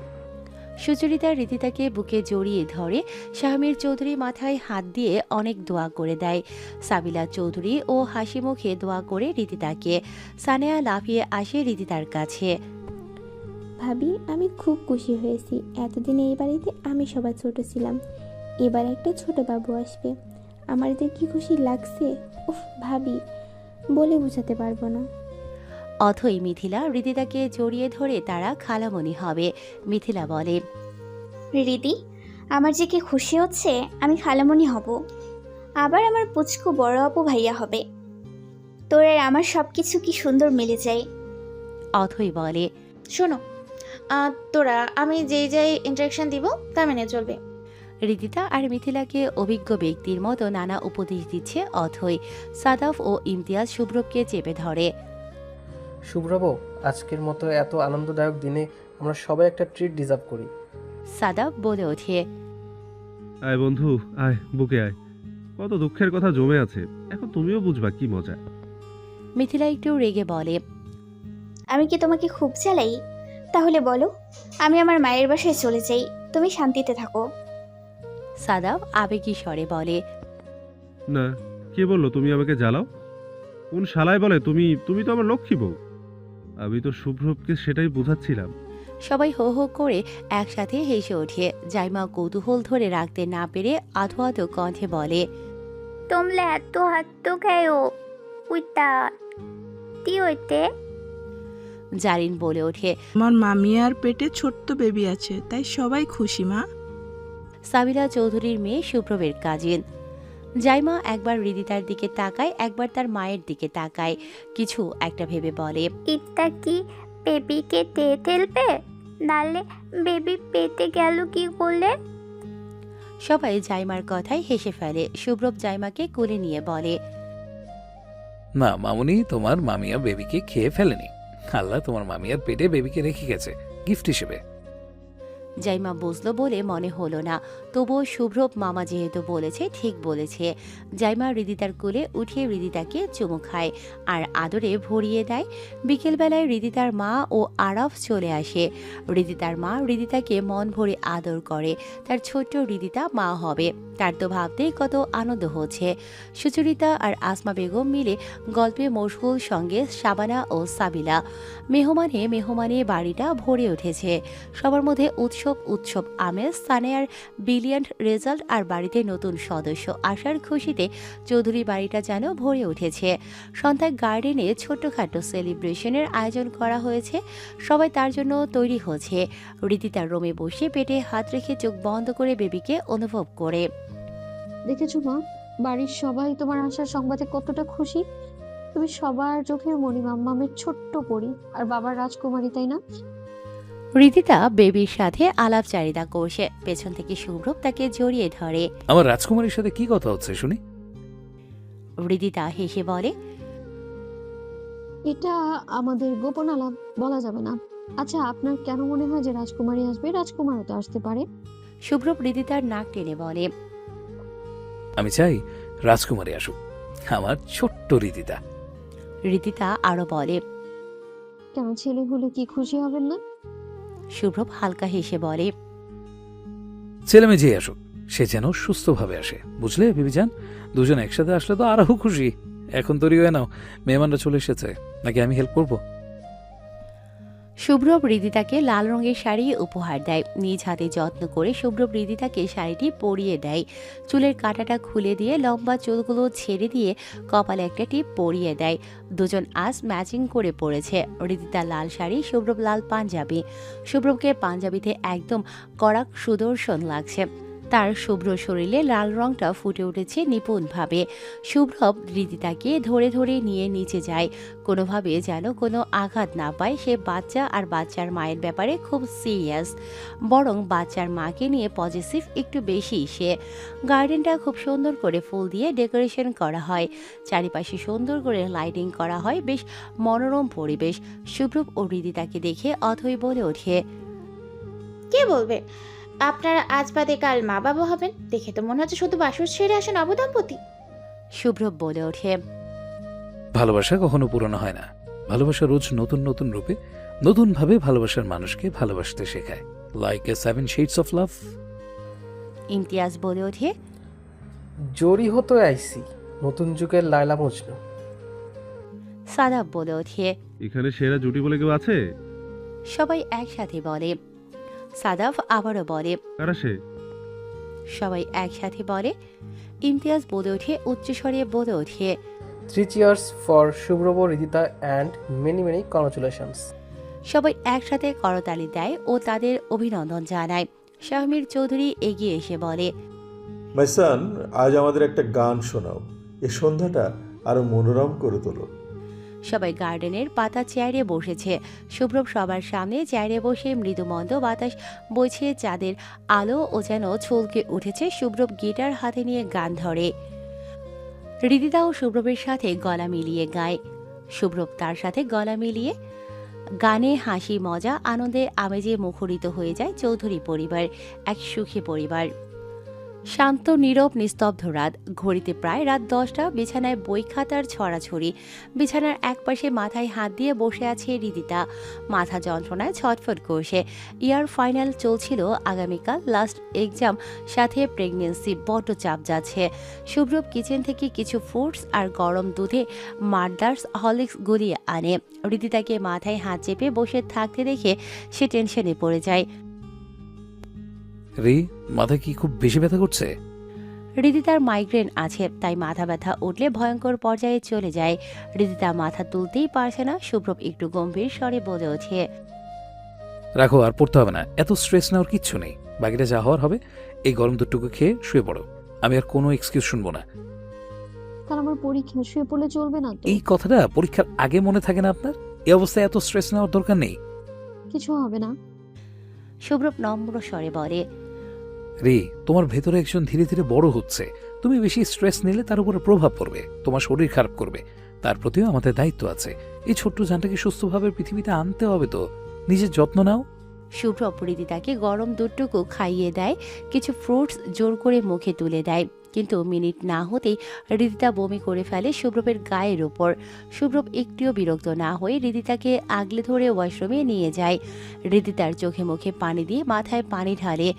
সুচরিতা হৃদিতাকে বুকে জড়িয়ে ধরে। শাহমীর চৌধুরী মাথায় হাত দিয়ে অনেক দোয়া করে দেয়। সাবিলা চৌধুরী ও হাসি মুখে দোয়া করে হৃদিতাকে। সানেয়া লাফিয়ে আসে হৃদিতার কাছে।
ভাবি, আমি খুব খুশি হয়েছি। এতদিন এই বাড়িতে আমি সবার ছোট ছিলাম, এবার একটা ছোট বাবু আসবে। আমার যে কি খুশি লাগছে, উফ ভাবি, বলে বোঝাতে পারবো না।
অথই মিথিলা হৃদিতাকে জড়িয়ে ধরে তারা খালামণি হবে। মিথিলা বলে,
রিদি, আমার যে কি খুশি হচ্ছে, আমি খালামণি হব। আবার আমার পুচকু বড় আপু ভাইয়া হবে। তোর আর আমার সব কিছু কি সুন্দর মিলে যায়।
অথই বলে,
শোনো, তোরা আমি যেই যেই ইন্টারাকশন দিব তা মেনে চলবে।
রিদিতা আর মিথিলাকে অভিজ্ঞ ব্যক্তির মতো নানা উপদেশ দিচ্ছে অথই। সাদাফ ও ইমতিয়াজ শুভ্রবকে চেপে ধরে।
শুভ্রব, আজকের মতো এত আনন্দদায়ক দিনে আমরা সবাই একটা ট্রিট ডিজার্ভ করি।
সাদাফ বলে ওঠে,
আয় বন্ধু, আয় বুকে আয়। কত দুঃখের কথা জমে আছে, এখন তুমিও বুঝবা কি মজা।
মিথিলা একটু রেগে বলে,
আমি কি তোমাকে খুব চালাই? তাহলে বলো, আমি আমার মায়ের বাসায় চলে যাই, তুমি শান্তিতে থাকো।
সাদাফ আবেগী স্বরে বলে,
না, কে বললো তুমি আমাকে জ্বালাও? কোন শালায় বলে তুমি তুমি তো আমার লক্ষ্মী বউ? আমি তো শুভ্রবকে সেটাই বোঝাচ্ছিলাম।
সবাই হো হো করে একসাথে হেসে ওঠে। জাইমা কৌতূহল ধরে রাখতে না পেরে আধো আধো কণ্ঠে বলে,
তোমরা এত হাত খায়ো উইটা কি হইতে?
জারিন বলে ওঠে,
আমার মামিয়ার পেটে ছোট্ট বেবি আছে, তাই সবাই খুশি মা।
সাবিলা চৌধুরীর মেয়ে শুভ্রবের কাজিন। জাইমা একবার হৃদিতার দিকে তাকায়, একবার তার মায়ের দিকে তাকায়, কিছু একটা ভেবে বলে,
এটা কি বেবিকে টেনে ফেলবে? নালে বেবি পেটে গেল কি করলে?
সবাই জাইমার কথায় হেসে ফেলে। শুভ্রব জাইমাকে কোলে নিয়ে বলে,
না মামুনি, তোমার মামিয়া বেবিকে খেয়ে ফেলেনি। আল্লাহ তোমার মামিয়ার পেটে বেবিকে রেখে গেছে গিফট হিসেবে।
জাইমা বুঝলো বলে মনে হলো না, তবুও শুভ্রব মামা যেহেতু বলেছে ঠিক বলেছে। জাইমা হৃদিতার কোলে উঠিয়ে হৃদিতাকে চুমু খায় আর আদরে ভরিয়ে দেয়। বিকেলবেলায় হৃদিতার মা ও আরাফ চলে আসে। হৃদিতার মা হৃদিতাকে মন ভরে আদর করে। তার ছোট্ট হৃদিতা মা হবে, তার তো ভাবতেই কত আনন্দ হচ্ছে। সুচরিতা আর আসমা বেগম মিলে গল্পে মশগুল, সঙ্গে শাবানা ও সাবিলা। মেহমানে বাড়িটা ভরে উঠেছে। সবার মধ্যে উৎসব আমেজ। সানেয়ার ব্রিলিয়ান্ট রেজাল্ট আর বাড়িতে নতুন সদস্য আসার খুশিতে চৌধুরী বাড়িটা যেন ভরে উঠেছে। সন্ধ্যা গার্ডেনে ছোট্টখাটো সেলিব্রেশনের আয়োজন করা হয়েছে। সবাই তার জন্য তৈরি হচ্ছে। রীতি তার রুমে বসে পেটে হাত রেখে চোখ বন্ধ করে বেবিকে অনুভব করে।
দেখেছো মা, বাড়ির সবাই তোমার আসার সংবাদে কতটা খুশি। তুমি সবার চোখের মণি, মাম্মামের ছোট্ট পরি আর বাবার রাজকুমারী, তাই না?
রীতিতা বেবির সাথে আলাপচারিতা করছে। পেছন থেকে শুভ্রব তাকে জড়িয়ে ধরে।
আমার রাজকুমারীর সাথে কি কথা হচ্ছে শুনি?
রীতিতা হেসে বলে,
এটা আমাদের গোপন আলাপ, বলা যাবে না। আচ্ছা, আপনার কেন মনে হয় যে রাজকুমারী আসবে? রাজকুমারও তো আসতে পারে।
শুভ্রব রীতিতার নাক টেনে বলে,
আমি চাই রাজকুমারী আসুক, আমার ছোট্ট রীতিতা।
রীতিতা আরো বলে,
কেন, ছেলে হলে কি খুশি হবেন না?
শুভ্রব হালকা হেসে বলে,
ছেলে মেয়ে যে আসুক, সে যেন সুস্থভাবে আসে, বুঝলে বিবিজান? দুজন একসাথে আসলে তো আরো খুশি। এখন তৈরি হয়ে নাও, মেহমানরা চলে এসেছে, নাকি আমি হেল্প করবো?
শুভ্রব রীতিতাকে লাল রঙের শাড়ি উপহার দেয়। নিজ হাতে যত্ন করে শুভ্রব রীতিতাকে শাড়িটি পরিয়ে দেয়। চুলের কাঁটাটা খুলে দিয়ে লম্বা চুলগুলো ছেড়ে দিয়ে কপালে একটা টিপ পরিয়ে দেয়। দুজন আজ ম্যাচিং করে পড়েছে। রীতিতা লাল শাড়ি, শুভ্রব লাল পাঞ্জাবি। শুভ্রবকে পাঞ্জাবিতে একদম কড়াক সুদর্শন লাগছে। তার শুভ্র শরীরে লাল রংটা ফুটে উঠেছে নিপুণভাবে। শুভ্রব রীতিতাকে ধরে ধরে নিয়ে নিচে যায়। কোনোভাবে যেন কোনো আঘাত না পায়। সে বাচ্চা আর বাচ্চার মায়ের ব্যাপারে খুব সিরিয়াস, বরং বাচ্চার মাকে নিয়ে পজিটিভ একটু বেশি সে। গার্ডেনটা খুব সুন্দর করে ফুল দিয়ে ডেকোরেশন করা হয়। চারিপাশে সুন্দর করে লাইটিং করা হয়, বেশ মনোরম পরিবেশ। শুভ্রব ও রীতিতাকে দেখে অথই বলে ওঠে,
কে বলবে আপনারা আজ বাদে কাল মা বাবা হবেন? দেখে তো মনে হচ্ছে শুধু বাসর ছেড়ে আসেন নবদম্পতি।
শুভ্রব বলে ওঠে,
ভালোবাসা কখনো পুরনো হয় না। ভালোবাসা রোজ নতুন নতুন রূপে, নতুন ভাবে ভালোবাসার মানুষকে ভালোবাসতে শেখায়, like a 7 shades of love।
Imtiaz বলে ওঠে,
জড়ি হতো আইসি, নতুন যুগের লায়লা মজনু।
সাদাব বলে ওঠে,
এখানে সেরা জুটি বলে কেউ আছে?
সবাই একসাথে বলে। সাদাফ আবারও বলে,
কারা সে?
সবাই একসাথে বলে। ইমতিয়াজ বলে ওঠে, উচ্চস্বরে বলে ওঠে,
3 cheers for Shubhrab, Ritita and many many congratulations.
সবাই একসাথে করতালি দেয় ও তাদের অভিনন্দন জানায়। শাহমীর চৌধুরী এগিয়ে এসে বলে,
মাই সান, আজ আমাদের একটা গান শোনাও, এই সন্ধ্যাটা আরো মনোরম করে তোলো।
সবাই গার্ডেনের পাতা চেয়ারে বসেছে। শুভ্রব সবার সামনে চেয়ারে বসে মৃদুমন্দ বাতাস বইছে, চাঁদের আলো ও যেন ছলকে উঠেছে। শুভ্রব গিটার হাতে নিয়ে গান ধরে। হৃদিতাও শুভ্রবের সাথে গলা মিলিয়ে গায়। শুভ্রব তার সাথে গলা মিলিয়ে গানে হাসি মজা আনন্দে আমেজে মুখরিত হয়ে যায় চৌধুরী পরিবার, এক সুখী পরিবার। শান্ত নীরব নিস্তব্ধ রাত। ঘড়িতে প্রায় রাত 10টা। বিছানায় বই খাতার ছড়াছড়ি। বিছানার একপাশে মাথায় হাত দিয়ে বসে আছে হৃদিতা। মাথা যন্ত্রণায় ছটফট করছে। ইয়ার ফাইনাল চলছিল, আগামীকাল লাস্ট এক্সাম, সাথে প্রেগনেন্সি, বড্ড চাপ যাচ্ছে। শুভ্রব কিচেন থেকে কিছু ফ্রুটস আর গরম দুধে মার্দার্স হরলিক্স গুলিয়ে আনে। হৃদিতাকে মাথায় হাত চেপে বসে থাকতে দেখে সে টেনশনে পড়ে যায়।
রে, মাথা কি খুব বেশি ব্যথা করছে?
হৃদিতার মাইগ্রেন আছে, তাই মাথা ব্যথা উঠলে ভয়ঙ্কর পর্যায়ে চলে যায়। হৃদিতা মাথা তুলতেই পারছে না। শুভ্রব একটু গম্ভীর স্বরে বলে ওঠে,
রাখো, আর পড়তে হবে না। এত স্ট্রেস নেওয়ার কিচ্ছু নেই। বাকিটা যা হওয়ার হবে। এই গরম দুধটুকু খেয়ে শুয়ে পড়ো। আমি আর কোনো এক্সকিউজ শুনবো না।
কাল আমার পরীক্ষা, শুয়ে পড়লে চলবে না তো?
এই কথাটা পরীক্ষার আগে মনে থাকে না আপনার? এই অবস্থায় এত স্ট্রেস নেওয়ার দরকার নেই।
কিছু হবে না।
শুভ্রব নম্র স্বরে বলে,
রে, তোমার ভেতরে একজন ধীরে ধীরে বড় হচ্ছে। তুমি বেশি স্ট্রেস নিলে তার উপরে প্রভাব পড়বে, তোমার শরীর খারাপ করবে। তার প্রতিও আমাদের দায়িত্ব আছে। এই ছোট্ট জানটাকে সুস্থভাবে পৃথিবীতে আনতে হবে, তো নিজের যত্ন নাও।
শুভ্রব হৃদিতাকে গরম দুধটুকু খাইয়ে দেয়, কিছু ফ্রুটস জোর করে মুখে তুলে দেয়। কিন্তু মিনিট না হতেই হৃদিতা বমি করে ফেলে শুভ্রবের গায়ের ওপর। শুভ্রব একটিও বিরক্ত না হয়ে হৃদিতাকে আগলে ধরে ওয়াশরুমে নিয়ে যায়। হৃদিতার চোখে মুখে পানি দিয়ে মাথায় পানি ঢালে।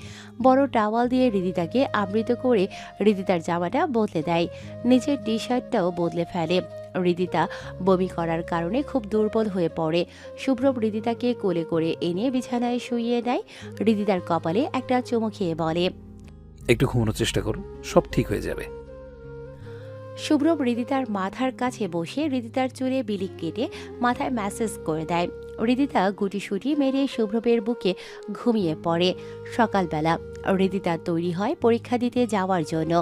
বড় টাওয়াল দিয়ে হৃদিতাকে আবৃত করে হৃদিতার জামাটা বদলে দেয়, নিজের টি শার্টটাও বদলে ফেলে। হৃদিতা বমি করার কারণে খুব দুর্বল হয়ে পড়ে। শুভ্রব হৃদিতাকে কোলে করে এনে বিছানায় শুইয়ে দেয়। হৃদিতার কপালে একটা চুমু খেয়ে বলে,
একটু ঘুমানোর চেষ্টা করো, সব ঠিক হয়ে যাবে।
শুভ্রব হৃদিতার মাথার কাছে বসে হৃদিতার চুলে বিলিক কেটে মাথায় ম্যাসেজ করে দেয়। হৃদিতা গুটিসুটি মেরে শুভ্রবের বুকে ঘুমিয়ে পড়ে। সকালবেলা হৃদিতা তৈরি হয় পরীক্ষা দিতে যাওয়ার জন্য।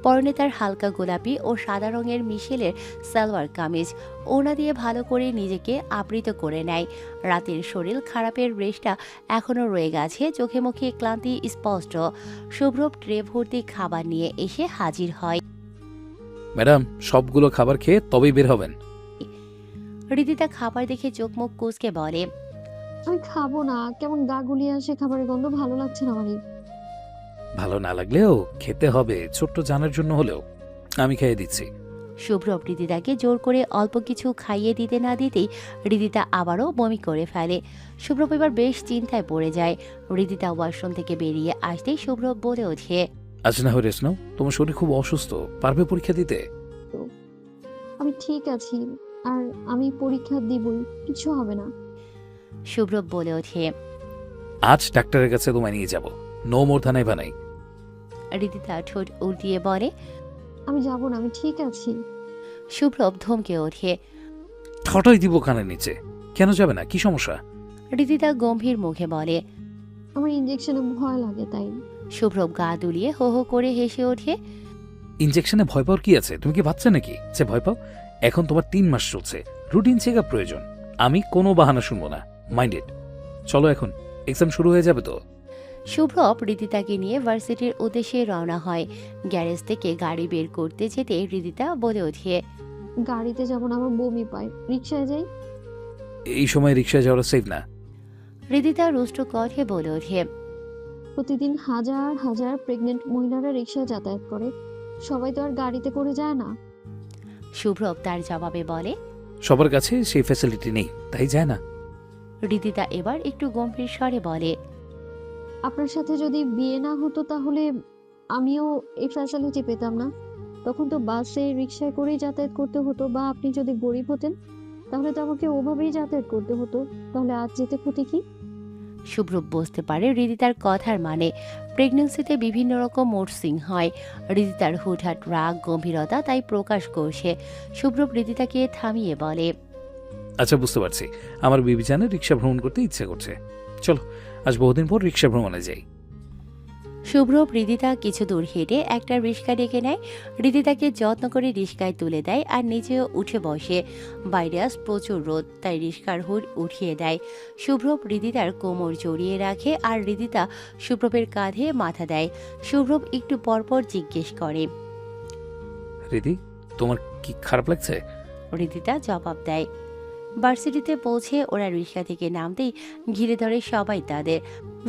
পরনে তার হালকা গোলাপি ও সাদা রঙের মিশেলের সালোয়ার কামিজ। ওড়না দিয়ে ভালো করে নিজেকে আবৃত করে নেয়। রাতের শরীর খারাপের রেশটা এখনও রয়ে গেছে, চোখে মুখে ক্লান্তি স্পষ্ট। শুভ্রব ট্রে ভর্তি খাবার নিয়ে এসে হাজির হয়।
ম্যাডাম, সবগুলো খাবার খেয়ে তবেই বের হবেন।
হৃদিতা খাবার দেখে চোখ মুখ কুঁচকে বলে,
আমি খাবো না, কেমন গা গুলিয়ে আসে খাবারের গন্ধ, ভালো লাগছে না আমারই।
ভালো না লাগলেও খেতে হবে, ছোট্ট জানার জন্য হলেও। আমি খেয়ে দিচ্ছি।
শুভ্রব হৃদিতাকে জোর করে অল্প কিছু খাইয়ে দিতে না দিতেই হৃদিতা আবারও বমি করে ফেলে। শুভ্রব এবার বেশ চিন্তায় পড়ে যায়। হৃদিতা ওয়াশরুম থেকে বেরিয়ে আসতেই শুভ্রব বলে ওঠে,
আজ না হয় রেস্ট নাও, তোমার শরীর খুব অসুস্থ, পারবে পরীক্ষা দিতে?
আমি ঠিক আছি, আর আমি পরীক্ষা দিবই, কিছু হবে না।
শুভ্রব বলে ওঠে,
আজ ডাক্তারের কাছে তোমায় নিয়ে যাব, নো মোর থানায় বানাই।
হৃদিতা ঠোঁট উল্টিয়ে বলে,
আমি যাব না, আমি ঠিক আছি।
শুভ্রব ধমকে ওঠে,
ঠটাই দিব কানের নিচে। কেন যাবে না, কি সমস্যা?
হৃদিতা গম্ভীর মুখে বলে,
আমার ইনজেকশনে ভয় লাগে তাই।
শুভ্রব গা দুলিয়ে হো হো করে হেসে ওঠে,
ইনজেকশনে ভয় পাওয়ার কি আছে? তুমি কি বাচ্চা নাকি যে ভয় পাও? এখন তোমার 3 মাস চলছে, রুটিন চেক আপ প্রয়োজন। আমি কোনো বাহানা শুনবো না, মাইন্ডেড। চলো, এখন এক্সাম শুরু হয়ে যাবে তো।
শুভ্রব হৃদিতাকে নিয়ে ভার্সিটির উদ্দেশ্যে রওনা হয়। গ্যারেজ থেকে গাড়ি বের করতে যেতে হৃদিতা বলে ওঠে,
গাড়িতে যাব না, আমার বমি পায়, রিকশায় যাই।
এই সময় রিকশায় যাওয়া সেফ না।
হৃদিতা রুষ্ট কণ্ঠে বলে ওঠে,
প্রতিদিন হাজার হাজার প্রেগনেন্ট মহিলারা রিকশায় যাতায়াত করে, সবাই তো আর গাড়িতে করে যায় না।
শুভ্রব তার জবাবে বলে,
সবার কাছে সেই ফ্যাসিলিটি নেই, তাই যায় না।
হৃদিতা এবার একটু গম্ভীর স্বরে বলে,
আপনার সাথে যদি বিয়ে না হতো তাহলে আমিও এই ফ্যাসিলিটি পেতাম না। তখন তো বাসে রিকশায় করেই যাতায়াত করতে হতো, বা আপনি যদি গরিব হতেন তাহলে তো আমাকে ওভাবেই যাতায়াত করতে হতো। তাহলে আজ যেতে ক্ষতি কি?
শুভ্রব বুঝতে পারে হৃদিতার কথার মানে। প্রেগন্যান্সিতে বিভিন্ন রকম মুড সুইং হয়। হৃদিতার হুটহাট রাগ গম্ভীরতা তাই প্রকাশ করছে। শুভ্রব হৃদিতাকে থামিয়ে বলে,
আচ্ছা, বুঝতে পারছি, আমার বিবেচনায় রিকশা ভ্রমণ করতে ইচ্ছে করছে। চলো, আজ বহুদিন পর রিকশা ভ্রমণে যাই।
শুভ্রব হৃদিতা কিছু দূর হেঁটে একটা রিক্সা ডেকে নেয়। হৃদিতাকে যত্ন করে রিক্সায় তুলে দেয় আর নিজেও উঠে বসে। বাইরে আজ প্রচুর রোদ, তাই রিক্সার হুড উঠিয়ে দেয়। শুভ্রব হৃদিতার কোমর জড়িয়ে রাখে আর হৃদিতা শুভ্রবের কাঁধে মাথা দেয়। শুভ্রব একটু পরপর জিজ্ঞেস করে,
রিদি, তোমার কি খারাপ লাগছে?
হৃদিতা জবাব দেয়। ভার্সিটিতে পৌঁছে ওরা রিক্সা থেকে নামতেই ঘিরে ধরে সবাই তাদের।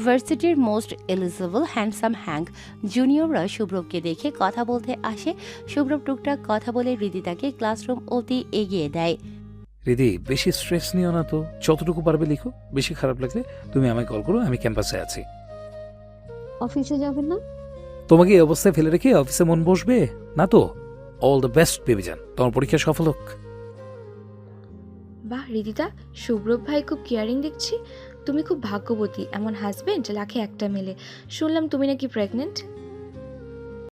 ভার্সিটির মোস্ট এলিজিবল হ্যান্ডসাম হ্যাঙ্ক জুনিয়ররা শুভ্রবকে দেখে কথা বলতে আসে। শুভ্রব টুকটাক কথা বলে হৃদিতাকে ক্লাসরুম অবধি এগিয়ে দেয়।
রিদি, বেশি স্ট্রেস নিও না তো, যতটুকু পারবে লিখো। বেশি খারাপ লাগলে তুমি আমায় কল করো, আমি ক্যাম্পাসে আছি।
অফিসে যাবেন না?
তোমাকে এই অবস্থায় ফেলে রেখে অফিসে মন বসবে না তো। অল দ্য বেস্ট বেবিজান, তোমার পরীক্ষা সফল হোক।
বাহ রিদিতা, শুভ্রব ভাই খুব কেয়ারিং দেখছি। তুমি খুব ভাগ্যবতী, এমন হাজবেন্ড লাখে একটা মেলে। শুনলাম তুমি নাকি প্রেগনেন্ট।